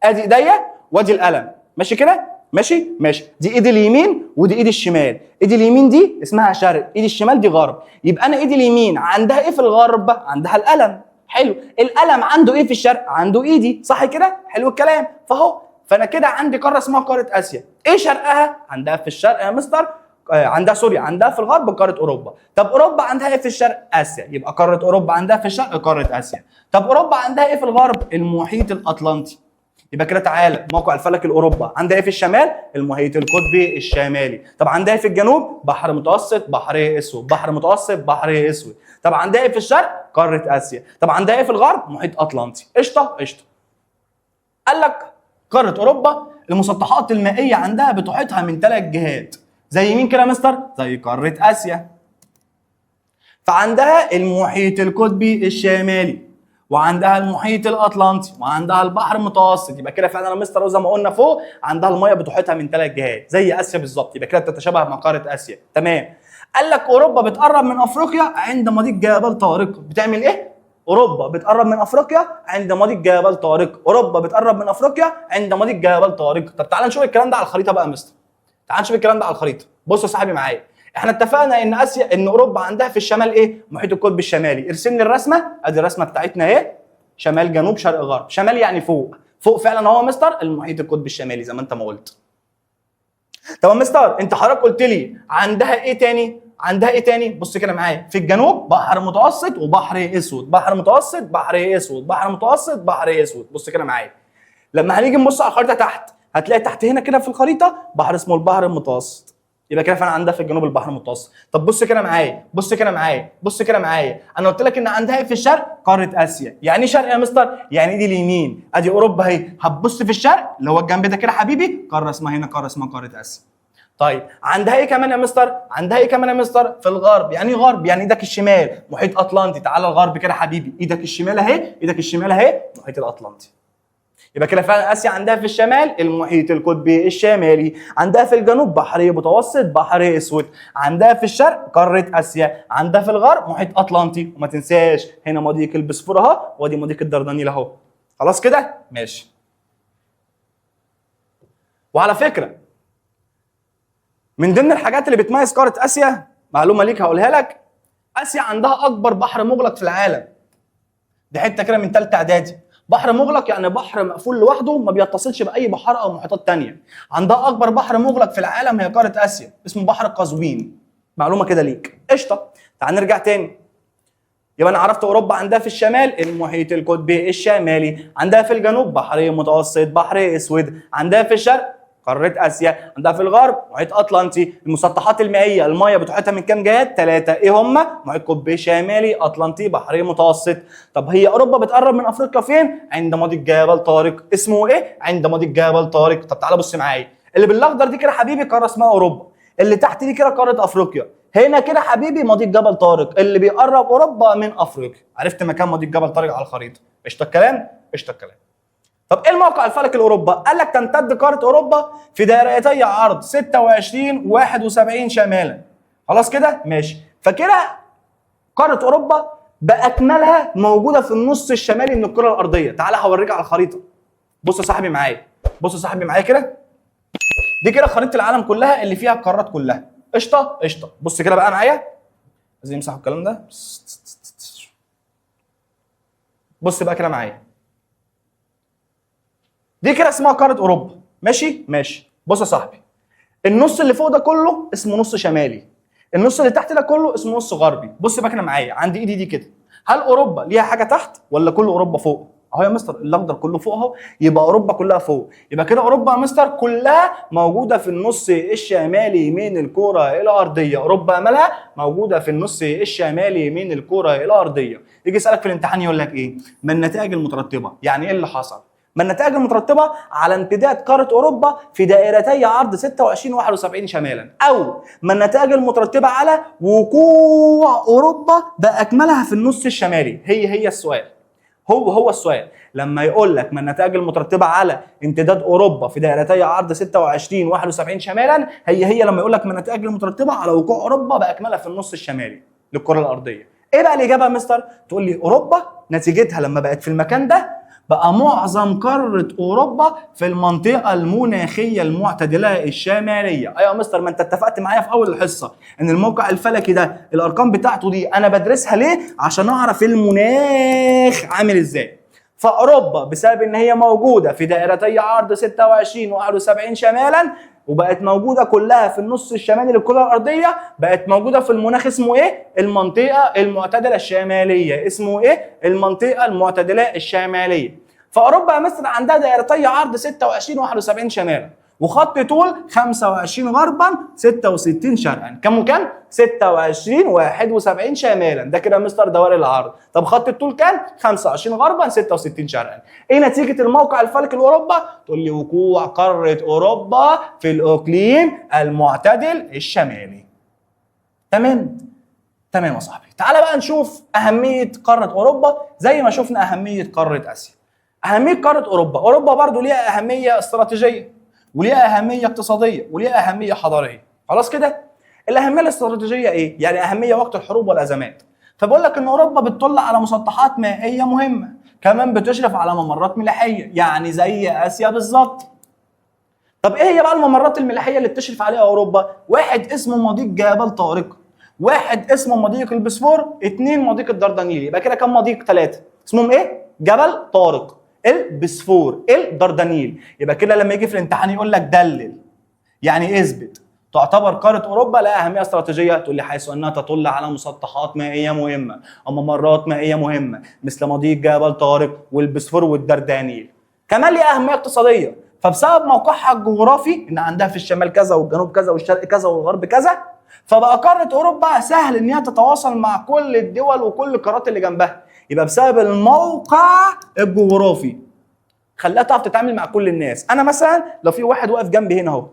ادي ايديا وادي القلم، ماشي كده؟ ماشي. دي ايدي اليمين ودي ايدي الشمال. ايدي اليمين دي اسمها شرق، ايدي الشمال دي غرب. يبقى انا ايدي اليمين عندها ايه في الغرب؟ عندها القلم. حلو. القلم عنده ايه في الشرق؟ عنده ايدي، صح كده؟ حلو الكلام. فانا كده عندي قاره اسمها قاره اسيا. ايه شرقها؟ عندها في الشرق يا مستر عندها في الغرب قاره اوروبا. طب اوروبا عندها ايه في الشرق؟ اسيا. يبقى قاره اوروبا عندها في الشرق قاره اسيا. طب اوروبا عندها ايه في الغرب؟ المحيط الاطلنطي. يبقى كده تعالى، موقع الفلك الاوروبا عندها ايه في الشمال؟ المحيط القطبي الشمالي. طب عندها ايه في الجنوب؟ بحر متوسط بحر اسود، بحر متوسط بحر اسود. طب عندها ايه في الشرق؟ قاره اسيا. طب عندها ايه في الغرب؟ محيط اطلنطي. قشطه. قال لك قاره اوروبا المسطحات المائيه عندها بتحيطها من 3 جهات. زي مين كده يا مستر؟ زي قاره اسيا. فعندها المحيط القطبي الشمالي، وعندها المحيط الاطلنطي، وعندها البحر المتوسط. يبقى كده فعلا يا مستر زي ما قلنا فوق عندها الميه بتحيطها من 3 جهات زي اسيا بالظبط. يبقى كده بتتشابه مع قاره اسيا. تمام. قال لك اوروبا بتقرب من افريقيا عند مضيق جبل طارق. بتعمل ايه؟ اوروبا بتقرب من افريقيا عند مضيق جبل طارق. اوروبا بتقرب من افريقيا عند مضيق جبل طارق. طب تعال نشوف الكلام ده على الخريطه بقى يا مستر. تعال نشوف الكلام ده على الخريطه. بص يا صاحبي معايا، احنا اتفقنا ان اوروبا عندها في الشمال ايه؟ محيط القطب الشمالي. ارسم لي الرسمه، ادي الرسمه بتاعتنا اهي، شمال جنوب شرق غرب. شمال يعني فوق فعلا اهو يا مستر المحيط القطبي الشمالي زي ما انت ما قلت. طب يا مستر انت حضرتك قلت لي عندها ايه تاني؟ بص كده معايا، في الجنوب بحر متوسط وبحر اسود، بحر متوسط بحر اسود، بحر متوسط بحر اسود. بص كده معايا، لما هنيجي نبص على الخريطه تحت هتلاقي تحت هنا كده في الخريطه بحر اسمه البحر المتوسط. يبقى كده فعلا عندها في الجنوب البحر المتوسط. طب بص كده معايا، انا قلت لك ان عندها ايه في الشرق؟ قاره اسيا. يعني ايه شرق يا مستر؟ يعني دي اليمين، ادي اوروبا اهي. هتبص في الشرق اللي هو الجنب ده كده حبيبي، قاره اسمها هنا قاره اسمها قاره اسيا. طيب عندها ايه كمان يا مستر؟ في الغرب. يعني ايه غرب؟ يعني ايدك الشمال محيط اطلنطي. تعالى الغرب كده حبيبي، ايدك الشمال اهي محيط الاطلنطي. يبقى كده فعلا اسيا عندها في الشمال المحيط القطبي الشمالي، عندها في الجنوب بحر متوسط بحر اسود، عندها في الشرق قاره اسيا، عندها في الغرب محيط اطلنطي. وما تنساش هنا مضيق البسفور اهو، وادي مضيق الدردنيل اهو. خلاص كده؟ ماشي. وعلى فكره من ضمن الحاجات اللي بتميز قاره اسيا، معلومه ليك هقولها لك، اسيا عندها اكبر بحر مغلق في العالم. دي حته كده من ثالثه اعدادي. بحر مغلق يعني بحر مقفول لوحده ما بيتصلش باي بحار او محيطات ثانيه. عندها اكبر بحر مغلق في العالم هي قاره اسيا، اسمه بحر قزوين. معلومه كده ليك. قشطه. تعال نرجع تاني. يبقى انا عرفت اوروبا عندها في الشمال المحيط القطبي الشمالي، عندها في الجنوب بحر متوسط بحر اسود، عندها في الشرق قاره اسيا، عندها في الغرب محيط اطلنطي. المسطحات المائيه الميه بتحيطها من كام جهات؟ 3. ايه هم؟ محيط قطبي شمالي، اطلنطي، بحري متوسط. طب هي اوروبا بتقرب من افريقيا فين؟ عند مضيق جبل طارق. اسمه ايه؟ عند مضيق جبل طارق. طب تعالى بص معايا، اللي بالاخضر دي كده حبيبي قاره اسمها اوروبا، اللي تحت دي كده قاره افريقيا، هنا كده حبيبي مضيق جبل طارق اللي بيقرب اوروبا من افريقيا. عرفت مكان مضيق جبل طارق على الخريطه؟ قشطه الكلام؟ قشطه الكلام. طب ايه الموقع الفلكي لاوروبا؟ قال لك تمتد قاره اوروبا في دائرتي عرض 26 71 شمالا. خلاص كده؟ ماشي. فكده قاره اوروبا باكملها موجوده في النص الشمالي من الكره الارضيه. تعالى هوريك على الخريطه. بص يا صاحبي معايا، بص يا صاحبي معايا كده. دي كده خريطه العالم كلها اللي فيها القارات كلها. قشطه قشطه. بص كده بقى معايا، عايزين نمسح الكلام ده. بص بقى كده معايا، دي كده اسمها قاره اوروبا. ماشي ماشي. بص يا صاحبي، النص اللي فوق ده كله اسمه نص شمالي، النص اللي تحت ده كله اسمه نص غربي. بص بقى كده معايا، عندي ايدي دي كده، هل اوروبا ليها حاجه تحت ولا كل اوروبا فوق؟ اهو يا مستر الاخضر كله فوق اهو، يبقى اوروبا كلها فوق. يبقى كده اوروبا يا مستر كلها موجوده في النص الشمالي من الكره الارضيه. اوروبا مالها موجوده في النص الشمالي من الكره الارضيه. يجي يسالك في الامتحان يقول لك ايه؟ ما النتائج المترتبه؟ يعني ايه اللي حصل؟ ما النتائج المترتبه على امتداد قاره اوروبا في دائرتي عرض 26 71 شمالا، او ما النتائج المترتبه على وقوع اوروبا باكملها في النص الشمالي. هي السؤال، هو السؤال لما يقول لك ما النتائج المترتبه على امتداد اوروبا في دائرتي عرض 26 71 شمالا، هي لما يقول لك ما النتائج المترتبه على وقوع اوروبا باكملها في النص الشمالي للكره الارضيه. ايه بقى الاجابه يا مستر؟ تقول لي اوروبا نتيجتها لما بقت في المكان ده بقى معظم قارة أوروبا في المنطقة المناخية المعتدلة الشمالية. أيوة يا مستر، ما أنت اتفقت معايا في أول الحصة إن الموقع الفلكي ده الأرقام بتاعته دي أنا بدرسها ليه؟ عشان أعرف المناخ عامل إزاي. فأوروبا بسبب إن هي موجودة في دائرتي عرض 26 و71 شمالا، وبقت موجوده كلها في النص الشمالي للكره الارضيه، بقت موجوده في المناخ اسمه ايه؟ المنطقه المعتدله الشماليه. اسمه ايه؟ المنطقه المعتدله الشماليه. فاوروبا يا مصر عندها دائرتي عرض 26 و71 شمالا، وخط طول 25 غربا 66 شرقا. كم وكم؟ 26 71 شمالا. ده كده مستر دوائر العرض. طب خط الطول كام؟ 25 غربا 66 شرقا. ايه نتيجه الموقع الفلكي لاوروبا؟ تقول لي وقوع قاره اوروبا في الاقليم المعتدل الشمالي. تمام؟ تمام يا صاحبي. تعالى بقى نشوف اهميه قاره اوروبا زي ما شفنا اهميه قاره اسيا. اهميه قاره اوروبا، اوروبا برضو ليها اهميه استراتيجيه وليها اهميه اقتصاديه وليها اهميه حضاريه. خلاص كده؟ الاهميه الاستراتيجيه ايه؟ يعني اهميه وقت الحروب والازمات. فبقول لك ان اوروبا بتطل على مسطحات مائيه مهمه، كمان بتشرف على ممرات ملاحيه، يعني زي اسيا بالظبط. طب ايه هي بقى الممرات الملاحيه اللي بتشرف عليها اوروبا؟ واحد اسمه مضيق جبل طارق، واحد اسمه مضيق البسفور، اتنين مضيق الدردنيل. يبقى كده كام مضيق؟ ثلاثه. اسمهم ايه؟ جبل طارق، البسفور، الدردنيل. يبقى كده لما يجي في الامتحان يقول لك دلل، يعني اثبت تعتبر قاره اوروبا لها اهميه استراتيجيه. تقول لي حيث انها تطل على مسطحات مائيه مهمه او ممرات مائيه مهمه مثل مضيق جبل طارق والبسفور والدردنيل. كمان ليها اهميه اقتصاديه، فبسبب موقعها الجغرافي ان عندها في الشمال كذا والجنوب كذا والشرق كذا والغرب كذا، فبقى قاره اوروبا سهل ان هي تتواصل مع كل الدول وكل القارات اللي جنبها. يبقى بسبب الموقع الجغرافي خلاها تعرف تتعامل مع كل الناس. انا مثلا لو في واحد واقف جنبي هنا اهو،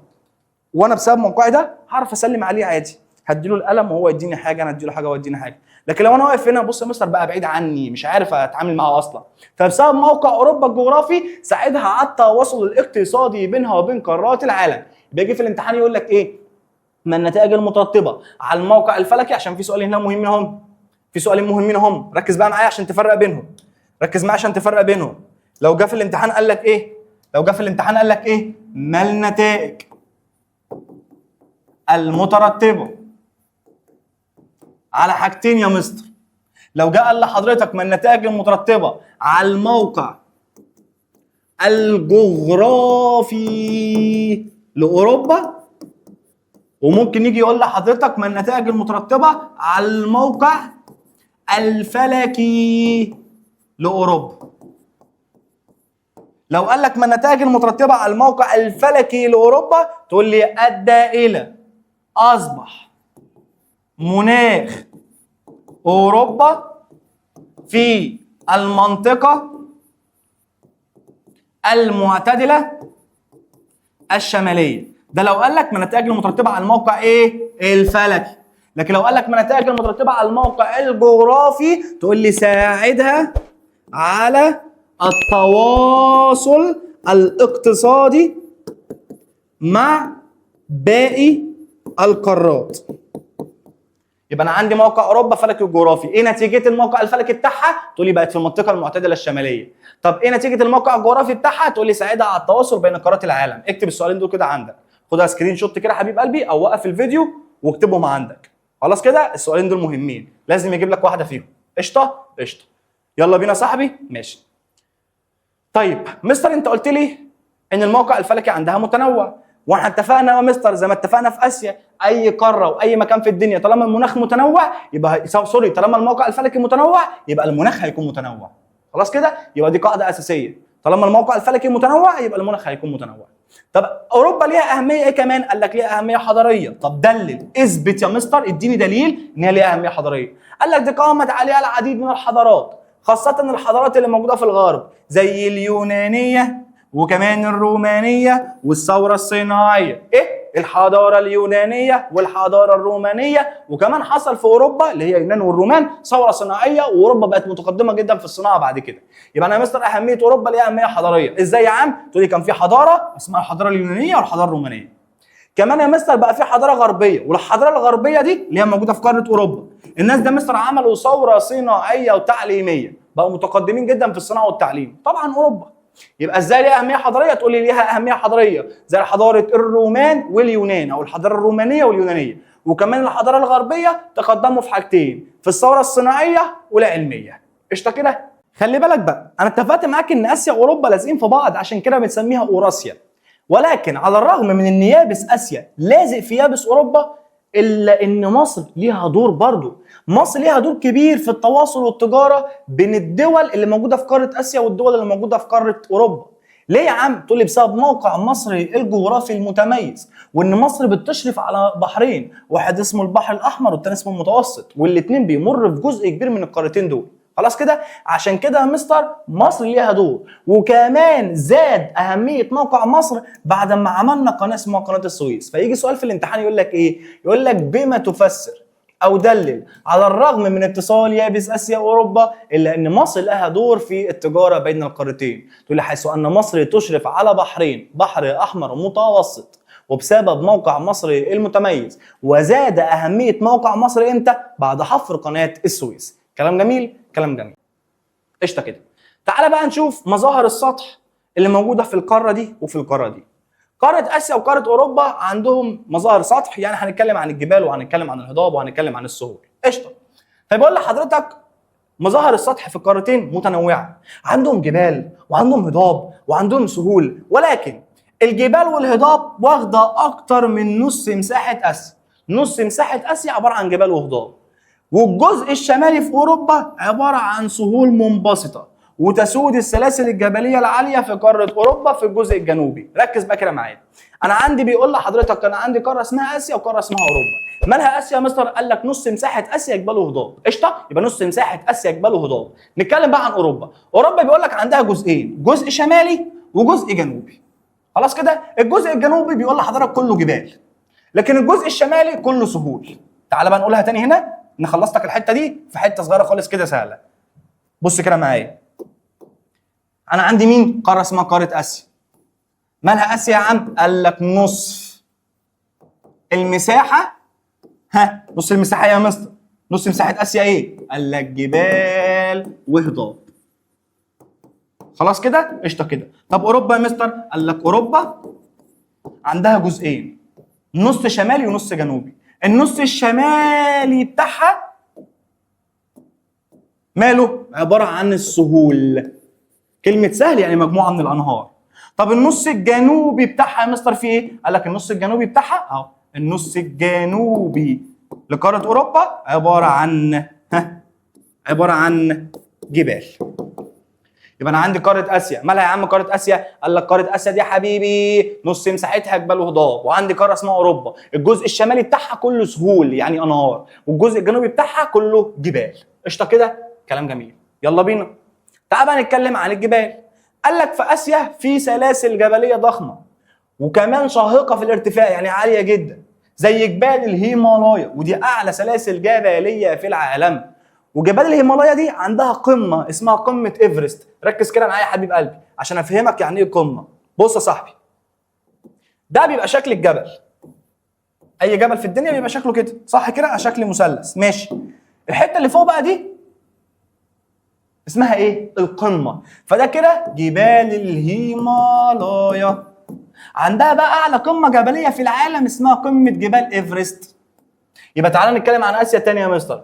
وانا بسبب موقعي ده هعرف اسلم عليه عادي، هديله القلم وهو يديني حاجه، انا اديله حاجه وهو يديني حاجه. لكن لو انا واقف هنا بص يا مستر بقى بعيد عني، مش عارف اتعامل معاه اصلا. فبسبب موقع اوروبا الجغرافي ساعدها على التواصل الاقتصادي بينها وبين قارات العالم. بيجي في الامتحان يقول لك ايه؟ ما النتائج المترتبه على الموقع الفلكي، عشان في سؤال هنا مهم هم، في سؤالين مهمين هم، ركز بقى معايا عشان تفرق بينهم، ركز معايا عشان تفرق بينهم. لو جه في الامتحان قال لك ايه؟ لو جه في الامتحان قال لك ايه؟ ما النتائج المترتبه على حاجتين يا مستر. لو جه قال لحضرتك ما النتائج المترتبه على الموقع الجغرافي لاوروبا، وممكن يجي يقول لحضرتك ما النتائج المترتبه على الموقع الفلكي لاوروبا. لو قال لك ما النتائج المترتبه على الموقع الفلكي لاوروبا، تقول لي ادى الى اصبح مناخ اوروبا في المنطقه المعتدله الشماليه. ده لو قال لك من النتائج المترتبه على الموقع ايه؟ الفلكي. لكن لو قال لك من النتائج المترتبه على الموقع الجغرافي تقول لي ساعدها على التواصل الاقتصادي مع باقي القارات. يبقى انا عندي موقع اوروبا فلكي وجغرافي، ايه نتيجه الموقع الفلكي بتاعها؟ تقول لي بقت في المنطقه المعتدله الشماليه. طب ايه نتيجه الموقع الجغرافي بتاعها؟ تقول لي ساعدها على التواصل بين قارات العالم. اكتب السؤالين دول كده عندك، خدها سكرين شوت كده حبيب قلبي، او وقف الفيديو واكتبهم عندك. خلاص كده السؤالين دول مهمين، لازم يجيب لك واحده فيهم. قشطه؟ قشطه. يلا بينا يا صاحبي. ماشي. طيب مستر انت قلت لي ان الموقع الفلكي عندها متنوع، واحنا اتفقنا يا مستر زي ما اتفقنا في اسيا اي قاره واي مكان في الدنيا طالما المناخ متنوع يبقى طالما الموقع الفلكي متنوع يبقى المناخ هيكون متنوع. خلاص كده؟ يبقى دي قاعده اساسيه، طالما الموقع الفلكي متنوع يبقى المناخ هيكون متنوع. طب اوروبا ليها اهميه ايه كمان؟ قال لك ليها اهميه حضاريه. طب دلل، اثبت يا مستر، اديني دليل ان هي ليها اهميه حضاريه. قال لك دي قامت عليها العديد من الحضارات، خاصه الحضارات اللي موجوده في الغرب زي اليونانيه وكمان الرومانيه والثوره الصناعيه. ايه؟ الحضاره اليونانيه والحضاره الرومانيه، وكمان حصل في اوروبا اللي هي اليونان والرومان ثوره صناعيه، واوروبا بقت متقدمه جدا في الصناعه بعد كده. يبقى انا يا مستر اهميه اوروبا ليها اهميه حضاريه. ازاي يا عم؟ تقول لي كان في حضاره اسمها الحضاره اليونانيه والحضاره الرومانيه. كمان يا مستر بقى في حضاره غربيه، والحضاره الغربيه دي اللي هي موجوده في قاره اوروبا. الناس ده مستر عملوا ثوره صناعيه وتعليميه، بقوا متقدمين جدا في الصناعه والتعليم. طبعا اوروبا. يبقى ازاي ليها اهميه حضاريه؟ تقول لي ليها اهميه حضاريه زي حضاره الرومان واليونان، او الحضاره الرومانيه واليونانيه. وكمان الحضاره الغربيه تقدموا في حاجتين، في الثوره الصناعيه والعلميه. قشطه كده؟ خلي بالك بقى، انا اتفقت معاك ان اسيا واوروبا لازقين في بعض عشان كده بنسميها اوراسيا. ولكن على الرغم من ان يابس اسيا لازق في يابس اوروبا، الا ان مصر ليها دور برضه. مصر ليها دور كبير في التواصل والتجاره بين الدول اللي موجوده في قاره اسيا والدول اللي موجوده في قاره اوروبا. ليه يا عم؟ تقول لي بسبب موقع مصر الجغرافي المتميز، وان مصر بتشرف على بحرين، واحد اسمه البحر الاحمر والتاني اسمه المتوسط، والاثنين بيمر في جزء كبير من القارتين دول. خلاص كده؟ عشان كده يا مستر مصر ليها دور. وكمان زاد اهميه موقع مصر بعد ما عملنا قناه اسمها قناه السويس. فيجي سؤال في الامتحان يقول لك ايه؟ يقول لك بما تفسر او دلل على الرغم من اتصال يابس اسيا واوروبا الا ان مصر لها دور في التجاره بين القارتين. تقول لي حيث ان مصر تشرف على بحرين، بحر احمر ومتوسط، وبسبب موقع مصر المتميز. وزاد اهميه موقع مصر امتى؟ بعد حفر قناه السويس. كلام جميل؟ كلام جميل. قشطه كده. تعالى بقى نشوف مظاهر السطح اللي موجوده في القاره دي وفي القاره دي. قاره اسيا وقاره اوروبا عندهم مظاهر سطح، يعني هنتكلم عن الجبال وهنتكلم عن الهضاب وهنتكلم عن السهول. قشطه. فبقول لحضرتك مظاهر السطح في القارتين متنوعه، عندهم جبال وعندهم هضاب وعندهم سهول، ولكن الجبال والهضاب واخده اكتر من نص مساحه اسيا. نص مساحه اسيا عباره عن جبال وهضاب. والجزء الشمالي في اوروبا عباره عن سهول منبسطه، وتسود السلاسل الجبليه العاليه في قاره اوروبا في الجزء الجنوبي. ركز بقى كده معايا. انا عندي بيقول لحضرتك انا عندي قاره اسمها اسيا وقاره اسمها اوروبا. مالها اسيا يا مستر؟ قال لك نص مساحه اسيا جبال وهضاب. قشطه؟ يبقى نص مساحه اسيا جبال وهضاب. نتكلم بقى عن اوروبا. اوروبا بيقول لك عندها جزئين، جزء شمالي وجزء جنوبي. خلاص كده؟ الجزء الجنوبي بيقول لحضرتك كله جبال، لكن الجزء الشمالي كله سهول. تعال بقى نقولها تاني هنا، نخلص لك الحته دي في حته صغيره خالص كده سهله. بص كده معايا. انا عندي مين؟ قاره اسمها قاره اسيا. مالها اسيا يا عم؟ قال لك نصف المساحه. ها، نص المساحه يا مستر؟ نص مساحه اسيا ايه؟ قال لك جبال وهضاب. خلاص كده؟ قشطه كده. طب اوروبا يا مستر؟ قال لك اوروبا عندها جزئين، نص شمالي ونص جنوبي. النص الشمالي بتاعها ماله؟ عباره عن السهول. كلمه سهل يعني مجموعه من الانهار. طب النص الجنوبي بتاعها يا مستر فيه ايه؟ قال لك النص الجنوبي بتاعها اهو، النص الجنوبي لقاره اوروبا عباره عن جبال. يبقى انا عندي قاره اسيا، مالها يا عم قاره اسيا؟ قال لك قاره اسيا دي يا حبيبي نص مساحتها جبال وهضاب. وعندي قاره اسمها اوروبا، الجزء الشمالي بتاعها كله سهول يعني انهار، والجزء الجنوبي بتاعها كله جبال. قشطه كده؟ كلام جميل. يلا بينا. تعال بقى نتكلم عن الجبال. قال لك في اسيا في سلاسل جبليه ضخمه، وكمان شاهقه في الارتفاع يعني عاليه جدا، زي جبال الهيمالايا، ودي اعلى سلاسل جبليه في العالم. وجبال الهيمالايا دي عندها قمه اسمها قمه ايفرست. ركز كده معايا يا حبيب قلبي عشان افهمك يعني ايه قمه. بص يا صاحبي، ده بيبقى شكل الجبل. اي جبل في الدنيا بيبقى شكله كده، صح كده؟ على شكل مثلث، ماشي. الحته اللي فوق بقى دي اسمها ايه؟ القمه. فده كده جبال الهيمالايا. عندها بقى اعلى قمه جبليه في العالم اسمها قمه جبال ايفرست. يبقى تعالى نتكلم عن اسيا تاني يا مستر،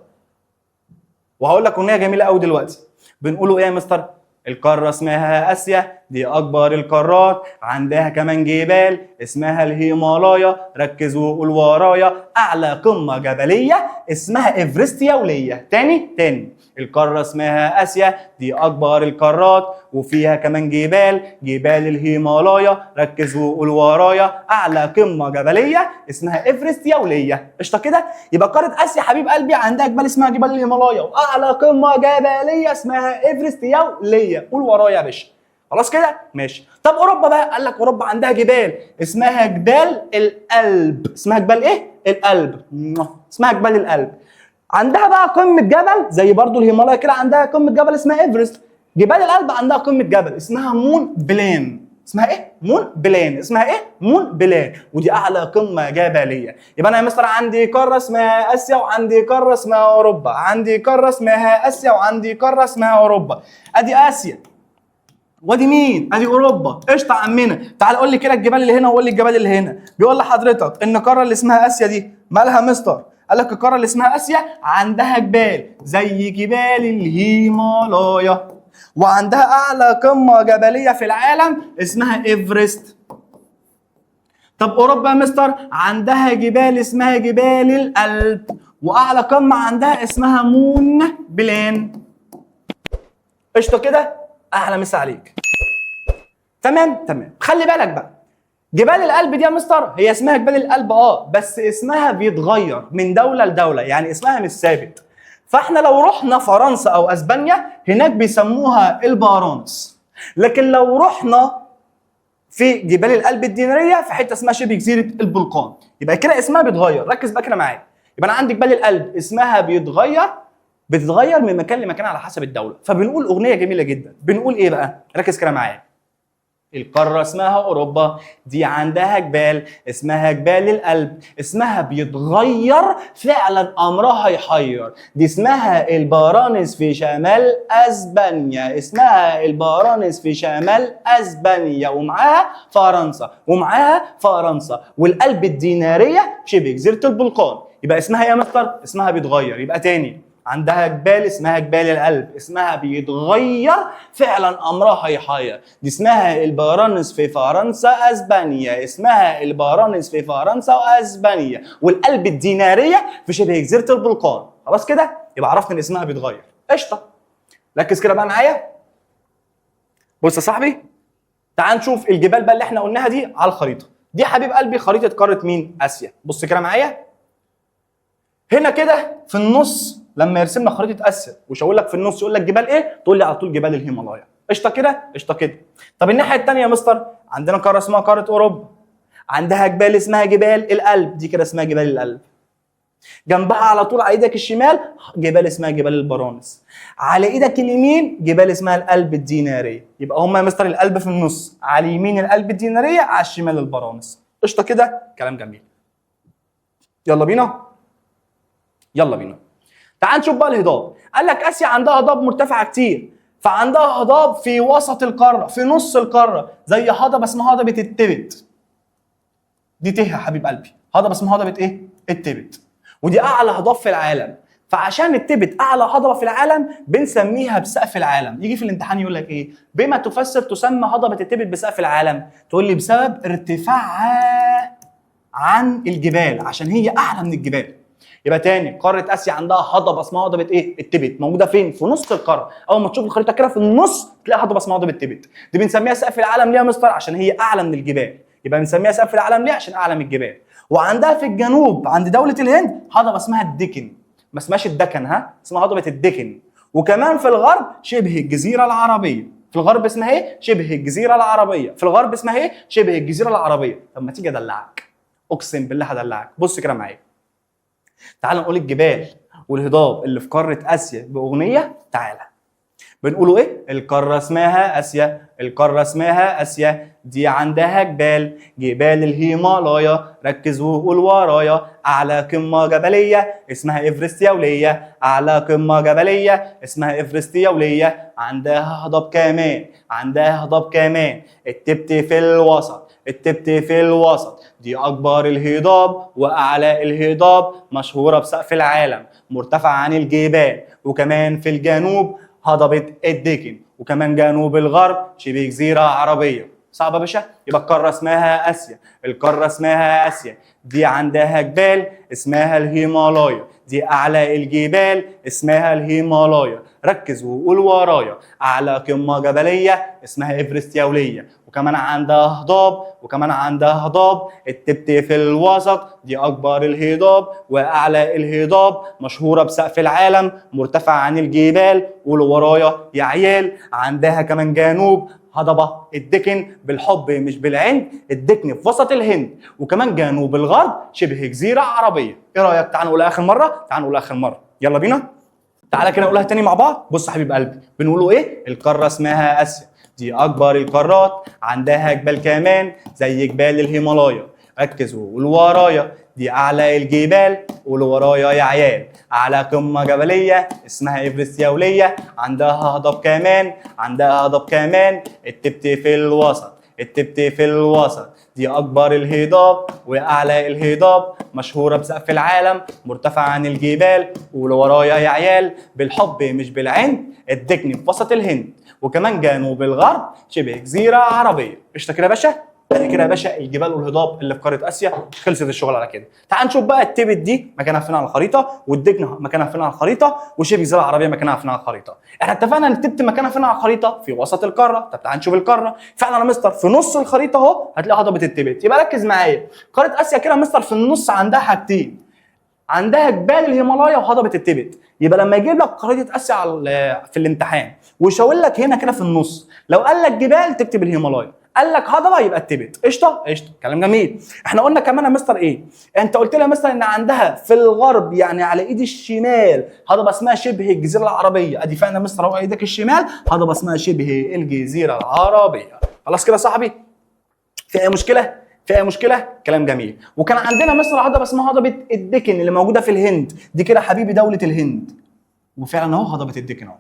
وهقول لك اغنيه جميله قوي دلوقتي. بنقولوا ايه يا مستر؟ القاره اسمها اسيا، دي اكبر القارات، عندها كمان جبال اسمها الهيمالايا. ركز وقول ورايا، اعلى قمه جبليه اسمها ايفرست يا وليه. تاني القاره اسمها اسيا، دي اكبر القارات وفيها كمان جبال الهيمالايا. ركز وقول ورايا، اعلى قمه جبليه اسمها ايفرست يا وليه. قشطه كده؟ يبقى قاره اسيا حبيب قلبي عندها جبال اسمها جبال الهيمالايا، واعلى قمه جبليه اسمها ايفرست يا وليه. قول ورايا يا باشا. خلاص كده؟ ماشي. طب اوروبا بقى، قال لك اوروبا عندها جبال اسمها جبال الألب. اسمها جبال ايه؟ الألب. اسمها جبال الألب. عندها بقى قمه جبل زي برضو الهيمالايا كده، عندها قمه جبل اسمها ايفرست. جبال الألب عندها قمه جبل اسمها مون بلان. اسمها ايه؟ مون بلان. اسمها ايه؟ مون بلان، ودي اعلى قمه جبليه. يبقى انا يا مستر عندي قاره اسمها اسيا، وعندي قاره اسمها اوروبا. عندي قاره اسمها اسيا، وعندي قاره اسمها اوروبا. ادي اسيا، وادي مين؟ ادي اوروبا. قشطه عمنا. تعال قول لي كده الجبال اللي هنا وقول لي الجبال اللي هنا. بيقول لحضرتك ان القاره اللي اسمها اسيا دي مالها مستر؟ قال لك القاره اللي اسمها اسيا عندها جبال زي جبال الهيمالايا، وعندها اعلى قمه جبليه في العالم اسمها ايفرست. طب اوروبا يا مستر عندها جبال اسمها جبال الألب، واعلى قمه عندها اسمها مون بلان. قشطه كده؟ احلى مسا عليك. تمام. خلي بالك بقى، جبال الألب دي يا مستر هي اسمها جبال الألب بس اسمها بيتغير من دوله لدوله، يعني اسمها مش ثابت. فاحنا لو رحنا فرنسا او اسبانيا هناك بيسموها البارانس، لكن لو رحنا في جبال الألب الديناريه في حته اسمها شبه جزيره البلقان، يبقى كده اسمها بيتغير. ركز بقى كده معايا. يبقى انا عندي جبال الألب اسمها بتتغير من مكان لمكان على حسب الدوله. فبنقول اغنيه جميله جدا، بنقول ايه بقى؟ ركز كده معايا. القاره اسمها اوروبا، دي عندها جبال اسمها جبال الألب، اسمها بيتغير فعلا، امرها يحير. دي اسمها البارانس في شمال اسبانيا. اسمها البارانس في شمال اسبانيا، ومعاها فرنسا والألب الديناريه شبه جزيره البلقان. يبقى اسمها يا مستر؟ اسمها بيتغير. يبقى تاني، عندها جبال اسمها جبال الألب، اسمها بيتغير فعلا، امرها يحير. دي اسمها البارانس في فرنسا اسبانيا. اسمها البارانس في فرنسا واسبانيا، والألب الديناريه في شبه جزيره البلقان. خلاص كده؟ يبقى عرفت ان اسمها بيتغير. قشطه. ركز كده بقى معايا. بص يا صاحبي، تعال نشوف الجبال بقى اللي احنا قلناها دي على الخريطه. دي حبيب قلبي خريطه قاره مين؟ اسيا. بص كده معايا هنا كده في النص. لما يرسم لك خريطه اسيا ويقول لك في النص يقول لك جبال ايه، تقول لي على طول جبال الهيمالايا. قشطه كده؟ قشطه كده. طب الناحيه الثانيه يا مستر عندنا قاره اسمها قاره اوروبا، عندها جبال اسمها جبال الألب، دي كده اسمها جبال الألب. جنبها على طول على ايدك الشمال جبال اسمها جبال البرانس، على ايدك اليمين جبال اسمها الألب الديناريه. يبقى هم يا مستر الألب في النص، على اليمين الألب الديناريه، على الشمال البرانس. قشطه كده؟ كلام جميل. يلا بينا. تعال نشوف بقى الهضاب. قال لك اسيا عندها هضاب مرتفعه كتير، فعندها هضاب في وسط القاره، في نص القاره، زي هضبه اسمها هضبه التبت. دي يا حبيب قلبي، هضبه اسمها هضبه ايه؟ التبت، ودي اعلى هضاب في العالم. فعشان التبت اعلى هضبه في العالم بنسميها بسقف العالم. يجي في الامتحان يقول لك ايه؟ بما تسمى هضبه التبت بسقف العالم؟ تقول لي بسبب ارتفاعها عن الجبال، عشان هي اعلى من الجبال. يبقى تاني، قاره اسيا عندها هضبه اسمها هضبه ايه؟ التبت، موجوده فين؟ في نص القاره. اول ما تشوف الخريطه كده في النص تلاقي هضبه اسمها هضبه التبت. دي بنسميها سقف العالم ليه يا مستر؟ عشان هي اعلى من الجبال. يبقى بنسميها سقف العالم ليه؟ عشان اعلى من الجبال. وعندها في الجنوب عند دوله الهند هضبه اسمها الدكن، ما اسمهاش الدكن، اسمها هضبه الدكن. وكمان في الغرب شبه الجزيره العربيه. في الغرب اسمها ايه؟ شبه الجزيره العربيه. في الغرب اسمها ايه؟ شبه الجزيره العربيه. طب ما تيجي ادلعك، اقسم بالله هدلعك. بص كده معايا، تعال نقول الجبال والهضاب اللي في قاره اسيا باغنيه. تعالى بنقولوا ايه؟ القاره اسمها اسيا، القاره اسمها اسيا، دي عندها جبال، جبال الهيمالايا، ركز وقول ورايا، اعلى قمه جبليه اسمها ايفرست يا وليه، اعلى قمه جبليه اسمها ايفرست يا وليه، عندها هضاب كمان، عندها هضاب كمان، التبت في الوسط، التبت في الوسط، دي اكبر الهضاب واعلى الهضاب، مشهوره بسقف العالم، مرتفع عن الجبال، وكمان في الجنوب هضبة الدكن، وكمان جنوب الغرب شبه جزيرة عربية. صعبة يا باشا؟ يبقى القارة اسمها آسيا، القارة اسمها آسيا، دي عندها جبال اسمها الهيمالايا، دي أعلى الجبال اسمها الهيمالايا، ركز وقول ورايا، أعلى قمة جبلية اسمها إيفرست يا ولية، وكمان عندها هضاب، وكمان عندها هضاب، التبت في الوسط، دي أكبر الهضاب وأعلى الهضاب، مشهورة بسقف العالم، مرتفع عن الجبال، قولوا ورايا يا عيال، عندها كمان جنوب هضبة الدكن، بالحب مش بالعند، الدكن في وسط الهند، وكمان جنوب الغرب شبه جزيرة عربية. ايه رأيك؟ تعال نقولها آخر مرة، تعال نقولها آخر مرة، يلا بينا. تعالى كده نقولها تاني مع بعض. بص يا حبيب قلبي، بنقولوا ايه؟ القارة اسمها آسيا، دي أكبر القارات، عندها جبال كمان زي جبال الهيمالايا، ركز وقول ورايا، دي أعلى الجبال، قولوا ورايا يا عيال، أعلى قمة جبلية اسمها إيفرست يا ولية، عندها هضاب كمان، عندها هضاب كمان، التبت في الوسط، التبت في الوسط، دي أكبر الهضاب وأعلى الهضاب، مشهورة بسقف العالم، مرتفع عن الجبال، قولوا ورايا يا عيال، بالحب مش بالعند، الدكن في وسط الهند، وكمان جنوب الغرب شبه جزيرة عربية. قشطة كده يا باشا؟ ادي كده يا باشا الجبال والهضاب اللي في قاره اسيا، خلصت الشغل على كده. تعال نشوف بقى التبت دي مكانها فين على الخريطه، والدجن مكانها فين على الخريطه، وشبه الجزيره العربيه مكانها فين على الخريطه. احنا اتفقنا ان التبت مكانها فين على الخريطه؟ في وسط القاره. طب تعال نشوف القاره. فعلا يا مستر في نص الخريطه اهو هتلاقي هضبه التبت. يبقى ركز معايا، قاره اسيا كده يا مستر في النص عندها حاجتين، عندها جبال الهيمالايا وهضبه التبت. يبقى لما يجيب لك خريطه اسيا في الامتحان ويشاور لك هنا كده في النص، لو قال لك جبال تكتب الهيمالايا، قال لك هضبه يبقى التبت. قشطه قشطه، كلام جميل. احنا قلنا كمان يا مستر ايه؟ انت قلت لي يا مستر ان عندها في الغرب يعني على ايد الشمال هضبه اسمها شبه الجزيره العربيه. ادي فعلا يا مستر اهو ايدك الشمال هضبه اسمها شبه الجزيره العربيه. خلاص كده يا صاحبي؟ في اي مشكله؟ في اي مشكله؟ كلام جميل. وكان عندنا مصر هضبه اسمها هضبه الدكن اللي موجوده في الهند، دي كده حبيبي دوله الهند، وفعلا اهو هضبه الدكن اهو.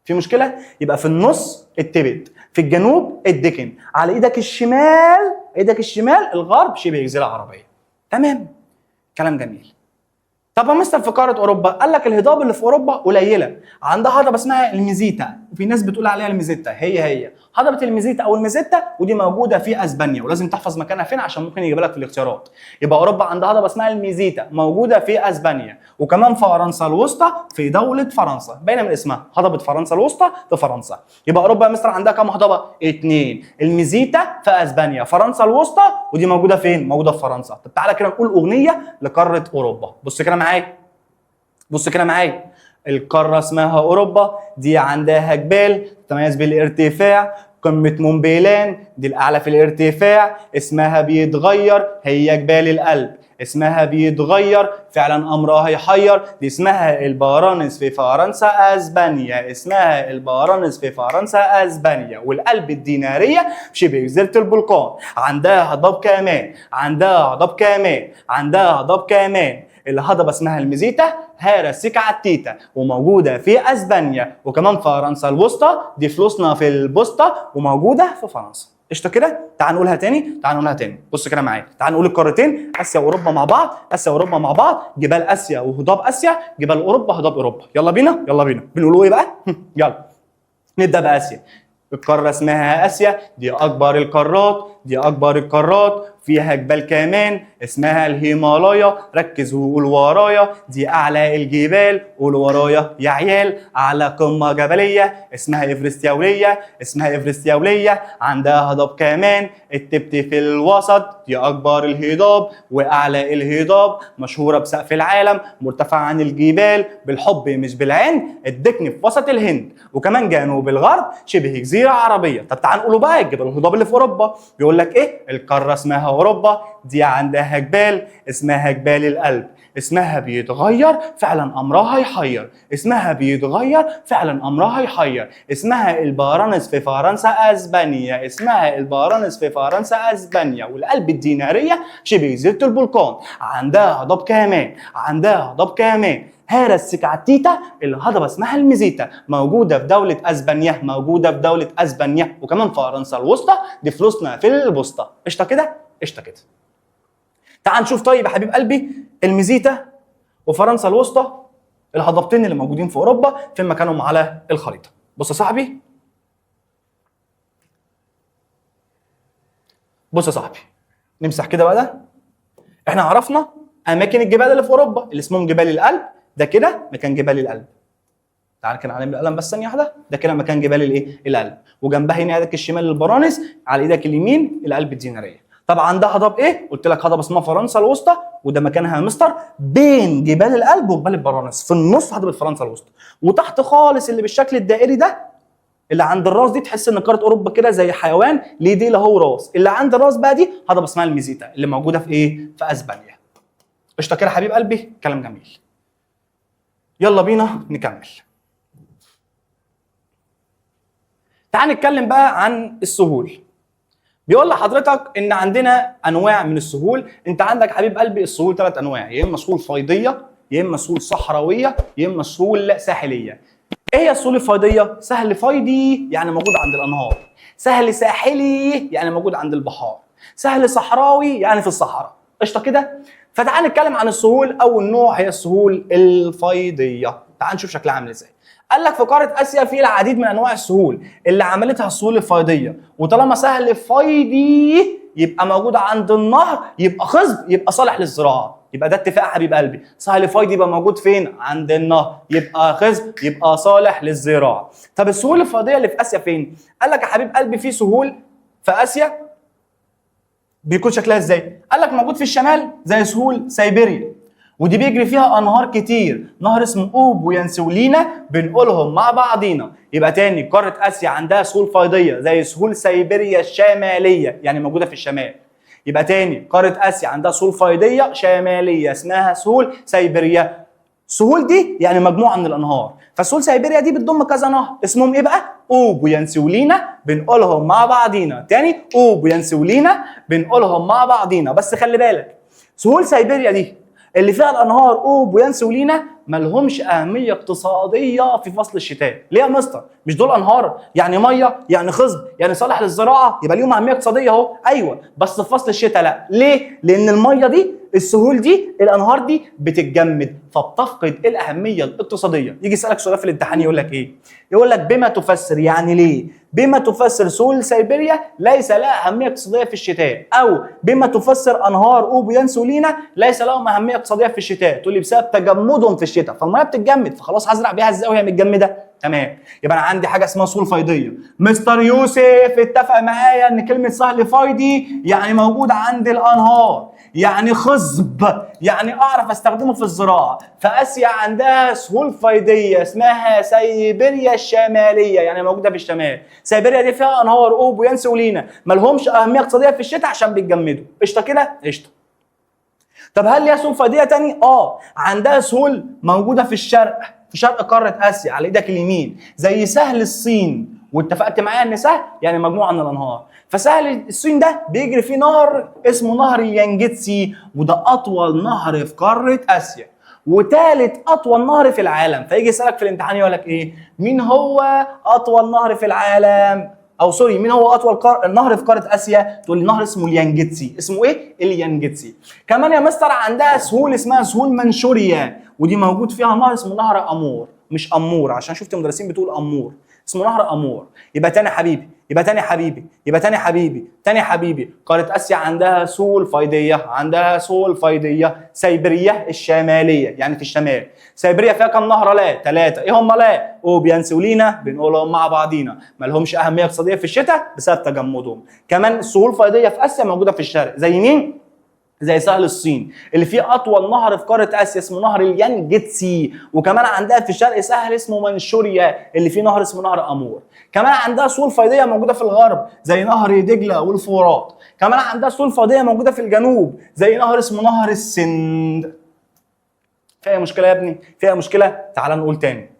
في مشكله؟ يبقى في النص التبت، في الجنوب الدكن، على ايدك الشمال، ايدك الشمال الغرب شبه الجزيره العربيه. تمام؟ كلام جميل. طب يا مستر في قاره اوروبا، قال لك الهضاب اللي في اوروبا قليله، عندها هضبه اسمها الميزيتا، وفي ناس بتقول عليها الميزيتا، هي هضبه الميزيتا او الميزيتا، ودي موجوده في اسبانيا، ولازم تحفظ مكانها فين عشان ممكن يجيب لك في الاختيارات. يبقى اوروبا عندها هضبه اسمها الميزيتا موجوده في اسبانيا، وكمان فرنسا الوسطى في دوله فرنسا، باينه من اسمها هضبه فرنسا الوسطى في فرنسا. يبقى اوروبا يا مستر عندها كام هضبه؟ 2، الميزيتا في اسبانيا، فرنسا الوسطى ودي موجوده فين؟ موجوده في فرنسا. طب تعالى كده نقول اغنيه لقاره اوروبا. بص كده معايا، بص كده معايا، القاره اسمها اوروبا، دي عندها جبال تتميز بالارتفاع، قمه مونبيلان دي الاعلى في الارتفاع، اسمها بيتغير، هي جبال الألب، اسمها بيتغير، فعلا امرها يحير، دي اسمها البارانس في فرنسا اسبانيا، اسمها البارانس في فرنسا اسبانيا، والقلب الديناريه شبه جزيره البلقان، عندها هضاب كمان، عندها هضاب كمان، عندها هضاب كمان، الهضبه اسمها الميزيتا هارا سيكعتيتا، وموجوده في اسبانيا، وكمان فرنسا الوسطى دي فلوسنا في البوسطه، وموجوده في فرنسا. قشطه كده؟ تعال نقولها تاني، تعال نقولها تاني. بص كده معايا، تعال نقول القارتين اسيا واوروبا مع بعض، اسيا واوروبا مع بعض، جبال اسيا وهضاب اسيا، جبال اوروبا هضاب اوروبا. يلا بينا، يلا بينا. بنقولوا ايه بقى؟ يلا نبدا باسيا. القاره اسمها اسيا، دي اكبر القارات، دي اكبر القارات، فيها جبال كمان اسمها الهيمالايا، ركز وقول ورايا، دي اعلى الجبال، قول ورايا يا عيال. اعلى قمه جبليه اسمها ايفرست يا وليه، اسمها ايفرست يا وليه. عندها هضاب كمان التبت في الوسط، دي اكبر الهضاب واعلى الهضاب، مشهوره بسقف العالم، مرتفعه عن الجبال بالحب مش بالعين، ادتني في وسط الهند، وكمان جنوب الغرب شبه جزيره عربيه. طب تعال نقولوا بقى الجبال الهضاب اللي في اوروبا. بيقول لك ايه؟ القاره اسمها اوروبا، دي عندها جبال اسمها جبال الألب، اسمها بيتغير فعلا امرها يحير، اسمها بيتغير فعلا امرها يحير، اسمها البارانس في فرنسا اسبانيا، اسمها البارانس في فرنسا اسبانيا. والقلب الديناريه شبه جزيره البلقان، عندها هضاب كمان، عندها هضاب كمان. هارا السكعتيتا الهضبه اسمها الميزيتا، موجوده في دوله اسبانيا، موجوده في دوله اسبانيا، وكمان فرنسا الوسطى دي فلوسنا في الوسطى. قشطه كده؟ قشطه كده. تعال نشوف طيب يا حبيب قلبي الميزيتا وفرنسا الوسطى الهضبتين اللي موجودين في اوروبا فين مكانهم على الخريطه. بص يا صاحبي، بص يا صاحبي، نمسح كده بقى ده. احنا عرفنا اماكن الجبال اللي في اوروبا اللي اسمهم جبال الألب، ده كده مكان جبال الألب. تعال كده على القلم بس ثانيه واحده، ده كده مكان جبال الايه؟ الألب، وجنبها هنا ايدك الشمال البرانس، على ايدك اليمين القلب الديناريه. طبعا ده هضاب ايه؟ قلت لك هضبه اسمها فرنسا الوسطى، وده مكانها يا مستر بين جبال الألب وجبال البرانس، في النص هضبه فرنسا الوسطى. وتحت خالص اللي بالشكل الدائري ده اللي عند الراس دي، تحس ان قاره اوروبا كده زي حيوان ليه ديل اهو راس، اللي عند الراس بقى دي هضبه اسمها الميزيتا اللي موجوده في ايه؟ في اسبانيا. قشطه كده حبيب قلبي، كلام جميل. يلا بينا نكمل. تعال نتكلم بقى عن السهول. بيقول لحضرتك ان عندنا انواع من السهول. انت عندك حبيب قلبي السهول 3 انواع، يا اما سهول فيضيه، يا اما سهول صحراويه، يا اما سهول ساحليه. ايه هي السهول الفيضيه؟ سهل فيضي يعني موجود عند الانهار، سهل ساحلي يعني موجود عند البحار، سهل صحراوي يعني في الصحراء. قشطه كده؟ فتعال نتكلم عن السهول. اول نوع هي السهول الفيضيه. تعال نشوف شكلها عامل ازاي. قال لك في قاره اسيا في العديد من انواع السهول اللي عملتها السهول الفيضيه، وطالما سهل فيضي يبقى موجود عند النهر، يبقى خصب، يبقى صالح للزراعه. يبقى ده اتفاق حبيب قلبي، سهل فيضي يبقى موجود فين؟ عند النهر، يبقى خصب، يبقى صالح للزراعه. طب السهول الفيضيه اللي في اسيا فين؟ قال لك يا حبيب قلبي في سهول في اسيا بيكون شكلها ازاي؟ قال لك موجود في الشمال زي سهول سيبيريا، ودي بيجري فيها انهار كتير، نهر اسمه اوب وينسولينا بنقولهم مع بعضينا. يبقى تاني قاره اسيا عندها سهول فيضيه زي سهول سيبيريا الشماليه، يعني موجوده في الشمال. يبقى تاني قاره اسيا عندها سهول فيضيه شماليه اسمها سهول سيبيريا. السهول دي يعني مجموعه من الانهار، فسهول سيبيريا دي بتضم كذا نهر اسمهم ايه بقى؟ اوب وينسولينا بنقولهم مع بعضينا. تاني اوب وينسولينا بنقولهم مع بعضينا. بس خلي بالك سهول سيبيريا دي اللي فيها الانهار اوب وينسولينا مالهمش اهميه اقتصاديه في فصل الشتاء. ليه يا مستر؟ مش دول انهار يعني ميه يعني خصب يعني صالح للزراعه، يبقى ليهم اهميه اقتصاديه اهو. ايوه بس في فصل الشتاء لا. ليه؟ لان الميه دي السهول دي الانهار دي بتتجمد فبتفقد الاهميه الاقتصاديه. يجي يسالك سؤال في الامتحان يقول لك ايه؟ يقول لك بما تفسر، يعني ليه؟ بما تفسر سهول سيبيريا ليس لها اهميه اقتصاديه في الشتاء، او بما تفسر انهار اوب وينسولينا ليس لهم اهميه اقتصاديه في الشتاء. تقول لي بسبب تجمدهم في الشتاء، فالميه بتتجمد فخلاص هزرع بيها ازاي وهي متجمده؟ تمام. يبقى انا عندي حاجه اسمها سهول فيضيه. مستر يوسف اتفق معايا ان كلمه سهل فيضي يعني موجود عند الانهار، يعني خصب، يعني اعرف استخدمه في الزراعه. فاسيا عندها سهول فيضيه اسمها سيبيريا الشماليه، يعني موجوده في الشمال. سيبيريا دي فيها انهار اوب وينسولينا مالهمش اهميه اقتصاديه في الشتاء عشان بيتجمدوا. قشطه كده؟ قشطه. طب هل ليها سهول فيضيه تاني؟ عندها سهول موجوده في الشرق، في شرق قاره اسيا على ايدك اليمين، زي سهل الصين. واتفقت معايا ان سهل يعني مجموعه من الانهار. فسهل الصين ده بيجري فيه نهر اسمه نهر اليانجتسي، وده اطول نهر في قاره اسيا وثالث اطول نهر في العالم. فيجي يسالك في الامتحان يقول لك ايه؟ مين هو اطول نهر في العالم؟ او سوري، مين هو اطول نهر في قاره اسيا؟ تقول لي نهر اسمه اليانجتسي. اسمه ايه؟ اليانجتسي. كمان يا مستر عندها سهول اسمها سهول منشوريا، ودي موجود فيها نهر اسمه نهر امور، مش امور عشان شفت مدرسين بتقول امور، اسمه نهر امور. يبقى تاني حبيبي، يبقى تاني حبيبي، يبقى تاني حبيبي، تاني حبيبي، قاره اسيا عندها سهول فيضيه، عندها سهول فيضيه. سيبيريا الشماليه يعني في الشمال. سيبيريا فيها كم نهر؟ لا 3. ايه هم لا؟ اوبيانس ولينا، بنقولهم مع بعضينا، ما لهمش اهميه اقتصاديه في الشتاء بسبب تجمدهم. كمان السهول فيضيه في اسيا موجوده في الشرق، زي مين؟ زي سهل الصين اللي فيه اطول نهر في قاره اسيا اسمه نهر اليانجتسي. وكمان عندها في الشرق سهل اسمه منشوريا اللي فيه نهر اسمه نهر امور. كمان عندها سهول فيضيه موجوده في الغرب زي نهر دجله والفرات. كمان عندها سهول فيضيه موجوده في الجنوب زي نهر اسمه نهر السند. فيها مشكله يا ابني؟ فيها مشكله؟ تعال نقول تاني.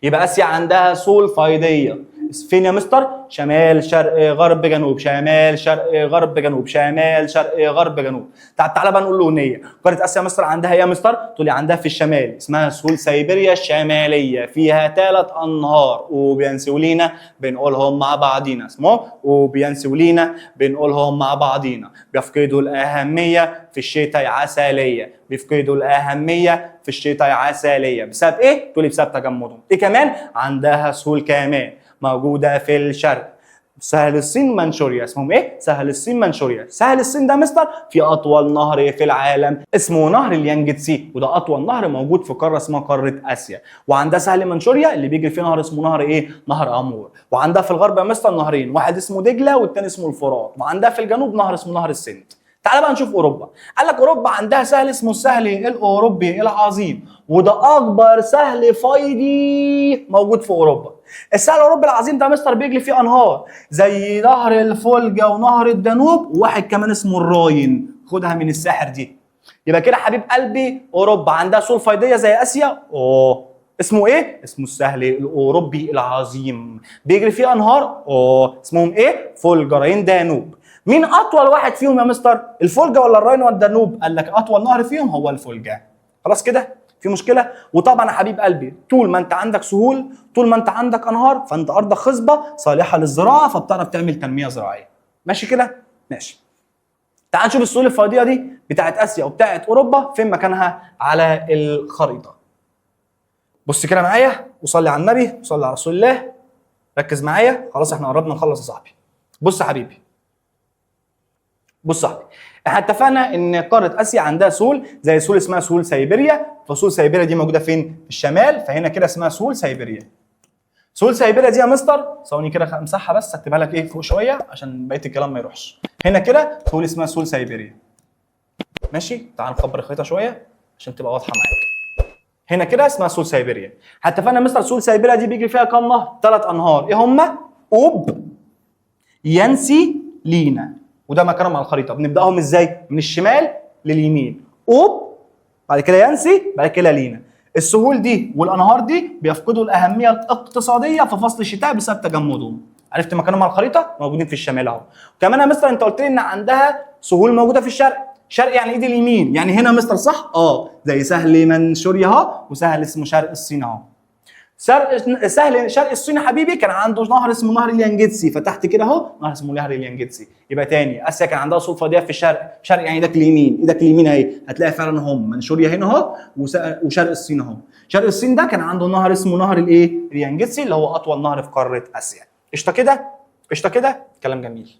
يبقى اسيا عندها سهول فيضيه فين يا مستر؟ شمال شرق غرب جنوب، شمال شرق غرب جنوب، شمال شرق غرب جنوب. تعالى بقى نقول اغنيه. قاره اسيا مصر عندها ايه يا مستر؟ تقول لي عندها في الشمال اسمها سهول سيبيريا الشماليه، فيها 3 انهار اوبيانس ولينا، بنقولهم مع بعضينا، اسمه اوبيانس ولينا، بنقولهم مع بعضينا. بيفقدوا الاهميه في الشتاء عسليه، بيفقدوا الاهميه في الشتاء عسليه بسبب ايه؟ تقول لي بسبب تجمدهم. ايه كمان؟ عندها سهول كمان موجوده في الشرق. سهل الصين منشوريا، اسمهم ايه؟ سهل الصين منشوريا. سهل الصين ده مستر في اطول نهر في العالم اسمه نهر اليانجتسي، وده اطول نهر موجود في قاره اسمها قاره اسيا. وعندها سهل منشوريا اللي بيجري فيه نهر اسمه نهر ايه؟ نهر امور. وعندها في الغرب يا مستر نهرين، واحد اسمه دجله والتاني اسمه الفرات. وعندها في الجنوب نهر اسمه نهر السند. تعال بقى نشوف اوروبا. قال لك اوروبا عندها سهل اسمه السهل الاوروبي العظيم، وده اكبر سهل فيضي موجود في اوروبا. السهل الاوروبي العظيم ده مستر بيجري فيه انهار زي نهر الفولجا ونهر الدانوب، وواحد كمان اسمه الراين. خدها من الساحر دي. يبقى كده حبيب قلبي اوروبا عندها سهول فيضيه زي اسيا. اسمه ايه؟ اسمه السهل الاوروبي العظيم، بيجري فيه انهار. اسمهم ايه؟ فولجا راين دانوب. مين اطول واحد فيهم يا مستر؟ الفولجا ولا الراين ولا الدانوب؟ قال لك اطول نهر فيهم هو الفولجا. خلاص كده؟ في مشكله؟ وطبعا يا حبيب قلبي طول ما انت عندك سهول، طول ما انت عندك انهار، فانت ارضك خصبه صالحه للزراعه، فبتعرف تعمل تنميه زراعيه. ماشي كده؟ ماشي. تعال نشوف السهول الفيضيه دي بتاعت اسيا وبتاعت اوروبا فين مكانها على الخريطه. بص كده معايا وصلي على النبي وصلي على رسول الله. ركز معايا، خلاص احنا قربنا نخلص يا صاحبي. بص يا حبيبي، بص صاحبي، احنا اتفقنا ان قاره اسيا عندها سهول زي سهول اسمها سهول سيبيريا. فسهول سيبيريا دي موجوده فين؟ في الشمال، فهنا كده اسمها سهول سيبيريا. سهول سيبيريا دي يا مستر ثواني كده امسحها بس اكتبها لك ايه فوق شويه عشان بقيه الكلام ما يروحش. هنا كده سهول اسمها سهول سيبيريا. ماشي؟ تعال نكبر الخريطه شويه عشان تبقى واضحه معاك. هنا كده اسمها سهول سيبيريا. اتفقنا يا مستر سهول سيبيريا دي بيجري فيها كام نهر؟ 3 انهار. ايه هما؟ اوب، يانسي، لينا. وده مكانهم على الخريطه. بنبداهم ازاي؟ من الشمال لليمين. اوب، بعد كده يانسي، بعد كده لينا. السهول دي والانهار دي بيفقدوا الاهميه الاقتصاديه في فصل الشتاء بسبب تجمدهم. عرفت مكانهم على الخريطه؟ موجودين في الشمال اهو. كمان يا مستر انت قلت لي ان عندها سهول موجوده في الشرق. شرق يعني ايد اليمين، يعني هنا مستر صح؟ زي سهل منشوريا اهو، وسهل اسمه شرق الصين اهو. سهل شرق الصين حبيبي كان عنده نهر اسمه نهر اليانجتسي، فتحت كده اهو نهر اسمه نهر اليانجتسي. يبقى تاني اسيا كان عندها سهول فيضيه في الشرق. شرق يعني ايدك اليمين، ايدك اليمين اهي هتلاقي فعلا هم منشوريا هنا اهو وشرق الصين اهو. شرق الصين ده كان عنده نهر اسمه نهر الايه؟ اليانجتسي اللي هو اطول نهر في قاره اسيا. قشطه كده؟ قشطه كده؟ كلام جميل.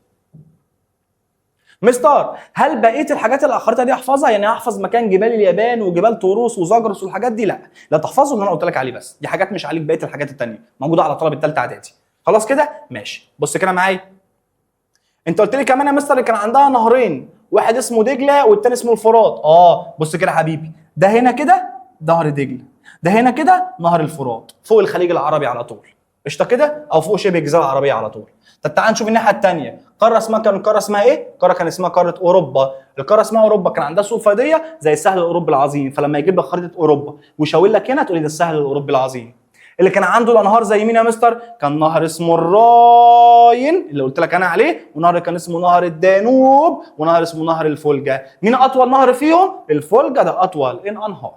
مستر هل بقيه الحاجات اللي على الخريطه دي احفظها؟ يعني احفظ مكان جبال اليابان وجبال طوروس وزاجرس والحاجات دي؟ لا تحفظه اللي انا قلت لك عليه بس، دي حاجات مش عليك، بقيه الحاجات الثانيه موجوده على طلب الثالثه اعدادي. خلاص كده؟ ماشي. بص كده معايا. انت قلت لي كمان يا مستر كان عندها نهرين، واحد اسمه دجله والثاني اسمه الفرات. بص كده يا حبيبي، ده هنا كده نهر دجله، ده هنا كده نهر الفرات فوق الخليج العربي على طول. قشطه كده؟ او فوق شبه الجزيره العربيه على طول. طب تعال نشوف الناحيه الثانيه. قاره اسمها ايه؟ كان اسمها قاره اوروبا. القاره اسمها اوروبا كان عندها سهول فيضيه زي السهل الاوروبي العظيم. فلما يجيب لك خريطه اوروبا ويشاور لك هنا تقول لي ده السهل الاوروبي العظيم. اللي كان عنده الانهار زي مين يا مستر؟ كان نهر اسمه الراين اللي قلت لك انا عليه، ونهر كان اسمه نهر الدانوب، ونهر اسمه نهر الفولجا. مين اطول نهر فيهم؟ الفولجا ده اطول انهار.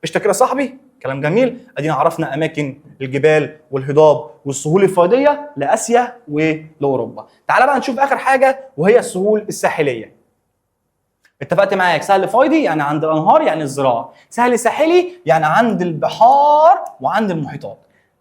قشطه كده يا صاحبي؟ كلام جميل. ادينا عرفنا اماكن الجبال والهضاب والسهول الفيضيه لاسيا ولاوروبا. تعال بقى نشوف اخر حاجه وهي السهول الساحليه. اتفقت معاك سهل فيضي يعني عند الانهار يعني الزراعه، سهل ساحلي يعني عند البحار وعند المحيطات.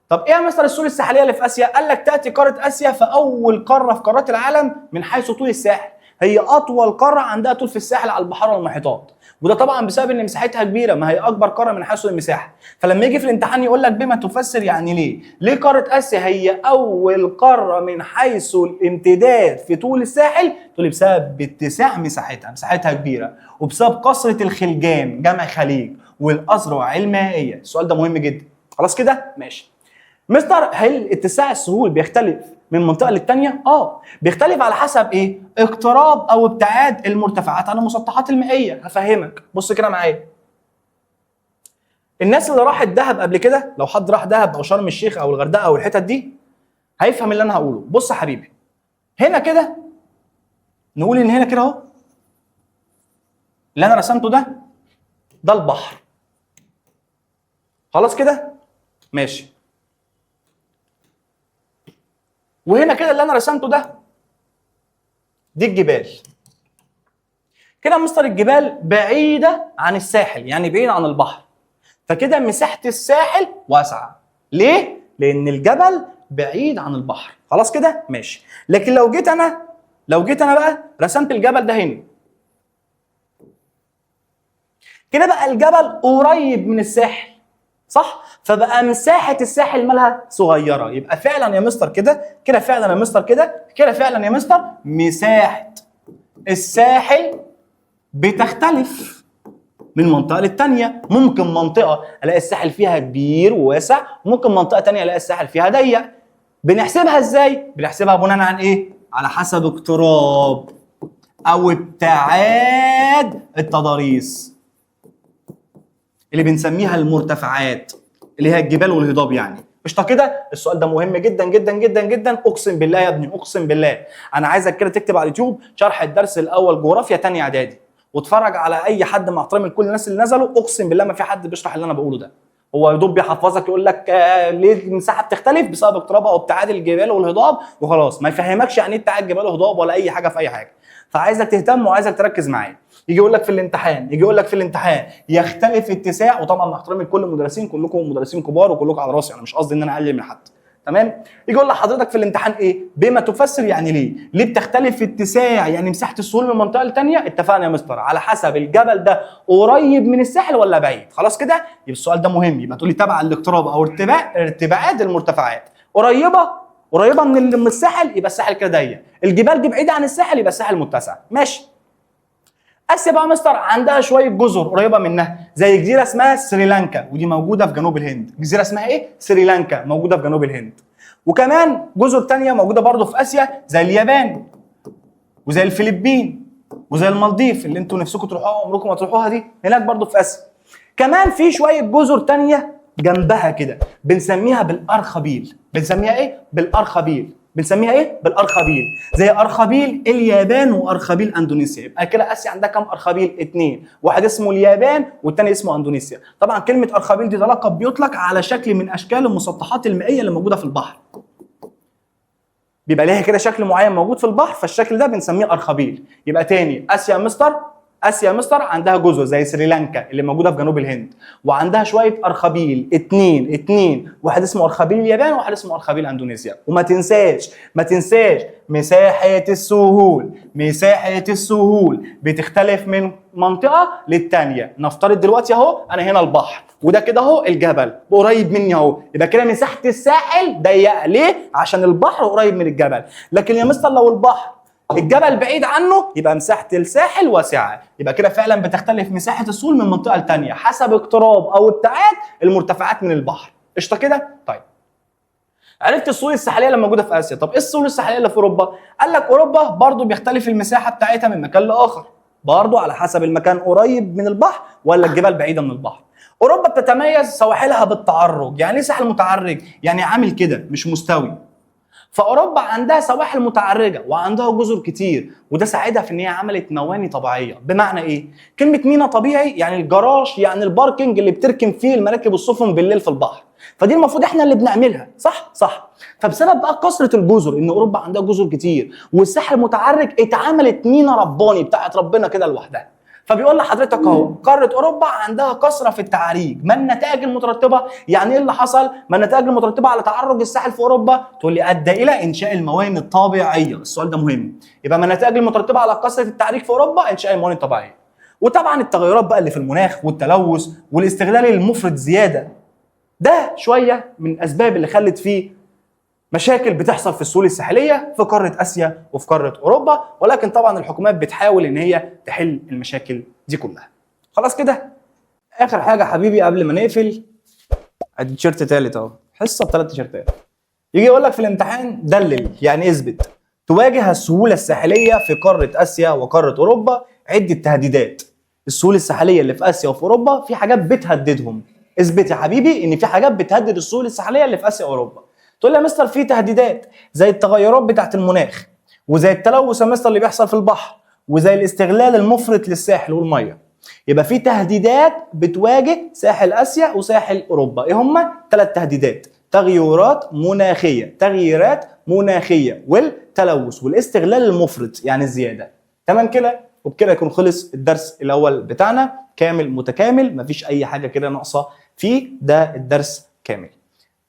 طب ايه يا مستر السهول الساحليه اللي في اسيا؟ قال لك تاتي قاره اسيا في اول قاره في قارات العالم من حيث طول الساحل، هي اطول قاره عندها طول في الساحل على البحار والمحيطات، وده طبعا بسبب ان مساحتها كبيره، ما هي اكبر قاره من حيث المساحه. فلما يجي في الامتحان يقول لك بما تفسر، يعني ليه؟ ليه قاره اسيا هي اول قاره من حيث الامتداد في طول الساحل؟ تقول لي بسبب اتساع مساحتها كبيره، وبسبب كثره الخلجان جمع خليج والاذرع المائيه. السؤال ده مهم جدا. خلاص كده؟ ماشي. مستر هل اتساع السهول بيختلف من منطقه للتانيه؟ بيختلف على حسب ايه؟ اقتراب او ابتعاد المرتفعات عن المسطحات المائيه. هفهمك، بص كده معايا. الناس اللي راحت دهب قبل كده، لو حد راح دهب او شرم الشيخ او الغردقه او الحتت دي، هيفهم اللي انا هقوله. بص يا حبيبي، هنا كده نقول ان هنا كده اهو اللي انا رسمته ده البحر. خلاص كده؟ ماشي. وهنا كده اللي انا رسمته دي الجبال. كده مستر الجبال بعيده عن الساحل، يعني بعيده عن البحر، فكده مساحه الساحل واسعه. ليه؟ لان الجبل بعيد عن البحر. خلاص كده؟ ماشي. لكن لو جيت انا بقى رسمت الجبل ده هنا كده، بقى الجبل قريب من الساحل، صح؟ فبقى مساحه الساحل مالها صغيره. يبقى فعلا يا مستر كده فعلا يا مستر كده فعلا يا مستر مساحه الساحل بتختلف من منطقه للتانيه. ممكن منطقه الاقي الساحل فيها كبير وواسع، وممكن منطقه تانيه الاقي الساحل فيها ضيق. بنحسبها ازاي؟ بنحسبها بناء عن ايه؟ على حسب اقتراب او ابتعاد التضاريس اللي بنسميها المرتفعات، اللي هي الجبال والهضاب يعني. قشطه كده؟ السؤال ده مهم جدا جدا جدا جدا. اقسم بالله يا ابني، اقسم بالله انا عايزك كده تكتب على اليوتيوب شرح الدرس الاول جغرافيا تانية اعدادي، واتفرج على اي حد، مع احترامي لكل الناس اللي نزلوا. اقسم بالله ما في حد بيشرح اللي انا بقوله ده. هو يا دوب بيحفظك يقول لك ليه المساحه بتختلف بسبب اقترابها او ابتعاد الجبال والهضاب وخلاص، ما يفهمكش يعني ايه ابتعاد جبال وهضاب ولا اي حاجه في اي حاجه. فعايزك تهتم وعايزك تركز معايا. يجي يقول لك في الامتحان يختلف اتساع، وطبعا مع احترامي لكل المدرسين، كلكم مدرسين كبار وكلكم على راسي، انا مش قصدي ان انا اقلل من حد، تمام؟ يجي يقول لحضرتك في الامتحان ايه؟ بما تفسر، يعني ليه بتختلف اتساع يعني مساحه السهول من منطقه لثانيه؟ اتفقنا يا مستر على حسب الجبل ده قريب من الساحل ولا بعيد. خلاص كده؟ يبقى السؤال ده مهم، يبقى تقول لي تبع الاقتراب او ارتباعات المرتفعات. قريبه من الساحل يبقى الساحل كده ضيق، الجبال دي بعيده عن الساحل يبقى الساحل متسع. ماشي. اسيا بقى مستر عندها شويه جزر قريبه منها، زي جزيره اسمها سريلانكا، ودي موجوده في جنوب الهند. جزيره اسمها ايه؟ سريلانكا، موجوده في جنوب الهند. وكمان جزر تانية موجوده برضه في اسيا زي اليابان وزي الفلبين وزي المالديف اللي انتوا نفسكم تروحوها عمركم ما تروحوها، دي هناك برضه في اسيا. كمان في شويه جزر تانية جنبها كده بنسميها بالارخبيل. بنسميها ايه؟ بالارخبيل. زي ارخبيل اليابان وارخبيل اندونيسيا. يبقى كده اسيا عندها كام ارخبيل؟ 2، واحد اسمه اليابان والثاني اسمه اندونيسيا. طبعا كلمه ارخبيل دي ده لقب بيطلق على شكل من اشكال المسطحات المائيه اللي موجوده في البحر، بيبقى ليها كده شكل معين موجود في البحر، فالشكل ده بنسميه ارخبيل. يبقى تاني، اسيا يا مستر عندها جزر زي سريلانكا اللي موجوده في جنوب الهند، وعندها شويه ارخبيل، اتنين، واحد اسمه ارخبيل اليابان وواحد اسمه ارخبيل اندونيسيا. وما تنساش مساحه السهول بتختلف من منطقه للتانيه. نفترض دلوقتي اهو انا هنا البحر، وده كده اهو الجبل قريب مني اهو، يبقى كده مساحه الساحل ضيقه. ليه؟ عشان البحر قريب من الجبل. لكن يا مستر لو الجبل بعيد عنه يبقى مساحه الساحل واسعه. يبقى كده فعلا بتختلف مساحه السهول من منطقه لثانيه حسب اقتراب او ابتعاد المرتفعات من البحر. قشطه كده؟ طيب، عرفت السهول الساحليه اللي موجوده في اسيا. طب ايه السهول الساحليه اللي في اوروبا؟ قال لك اوروبا برضو بيختلف المساحه بتاعتها من مكان لاخر، برضو على حسب المكان قريب من البحر ولا الجبال بعيده من البحر. اوروبا بتتميز سواحلها بالتعرج. يعني ايه ساحل متعرج؟ يعني عامل كده مش مستوي. فاوروبا عندها سواحل متعرجه وعندها جزر كتير، وده ساعدها في ان هي عملت مواني طبيعيه. بمعنى ايه؟ كلمه مينا طبيعي يعني الجراج، يعني الباركنج اللي بتركن فيه المراكب والسفن بالليل في البحر. فدي المفروض احنا اللي بنعملها، صح. فبسبب بقى كثره الجزر، ان اوروبا عندها جزر كتير والساحل متعرج، اتعملت مينا رباني بتاعت ربنا كده لوحدها. فبيقول لحضرتك اهو قاره اوروبا عندها كثره في التعاريج، ما النتائج المترتبه؟ يعني ايه اللي حصل؟ ما النتائج المترتبه على تعرج الساحل في اوروبا؟ تقول لي ادى الى انشاء الموانئ الطبيعيه. السؤال ده مهم. يبقى ما النتائج المترتبه على كثره التعريج في اوروبا؟ انشاء الموانئ الطبيعيه. وطبعا التغيرات بقى اللي في المناخ والتلوث والاستغلال المفرط زياده، ده شويه من الاسباب اللي خلت فيه مشاكل بتحصل في السهول الساحليه في قاره اسيا وفي قاره اوروبا. ولكن طبعا الحكومات بتحاول ان هي تحل المشاكل دي كلها. خلاص كده، اخر حاجه حبيبي قبل ما نقفل، ادي تيشيرت تالت اهو، حصه ب3 تيشيرتات. يجي يقول لك في الامتحان دلل، يعني اثبت تواجه السهوله الساحليه في قاره اسيا وقاره اوروبا عده تهديدات. السهول الساحليه اللي في اسيا وفي اوروبا في حاجات بتهددهم. اثبت يا حبيبي ان في حاجات بتهدد السهول الساحليه اللي في اسيا واوروبا. تقول لي يا مستر في تهديدات زي التغيرات بتاعت المناخ، وزي التلوث يا مستر اللي بيحصل في البحر، وزي الاستغلال المفرط للساحل والميه. يبقى في تهديدات بتواجه ساحل اسيا وساحل اوروبا. ايه هما؟ 3 تهديدات: تغيرات مناخيه والتلوث والاستغلال المفرط يعني الزياده. تمام كده؟ وبكده يكون خلص الدرس الاول بتاعنا كامل متكامل، مفيش اي حاجه كده ناقصه فيه، ده الدرس كامل.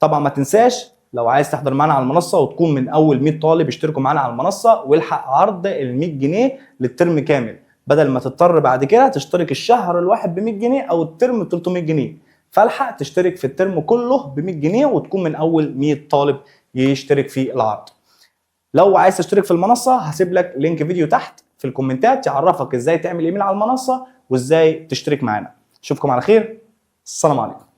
طبعا ما تنساش لو عايز تحضر معانا على المنصه وتكون من اول 100 طالب يشتركوا معانا على المنصه، والحق عرض ال 100 جنيه للترم كامل، بدل ما تضطر بعد كده تشترك الشهر الواحد ب 100 جنيه او الترم ب 300 جنيه. فالحق تشترك في الترم كله ب 100 جنيه وتكون من اول 100 طالب يشترك في العرض. لو عايز تشترك في المنصه هسيب لك لينك فيديو تحت في الكومنتات يعرفك ازاي تعمل ايميل على المنصه وازاي تشترك معانا. اشوفكم على خير. السلام عليكم.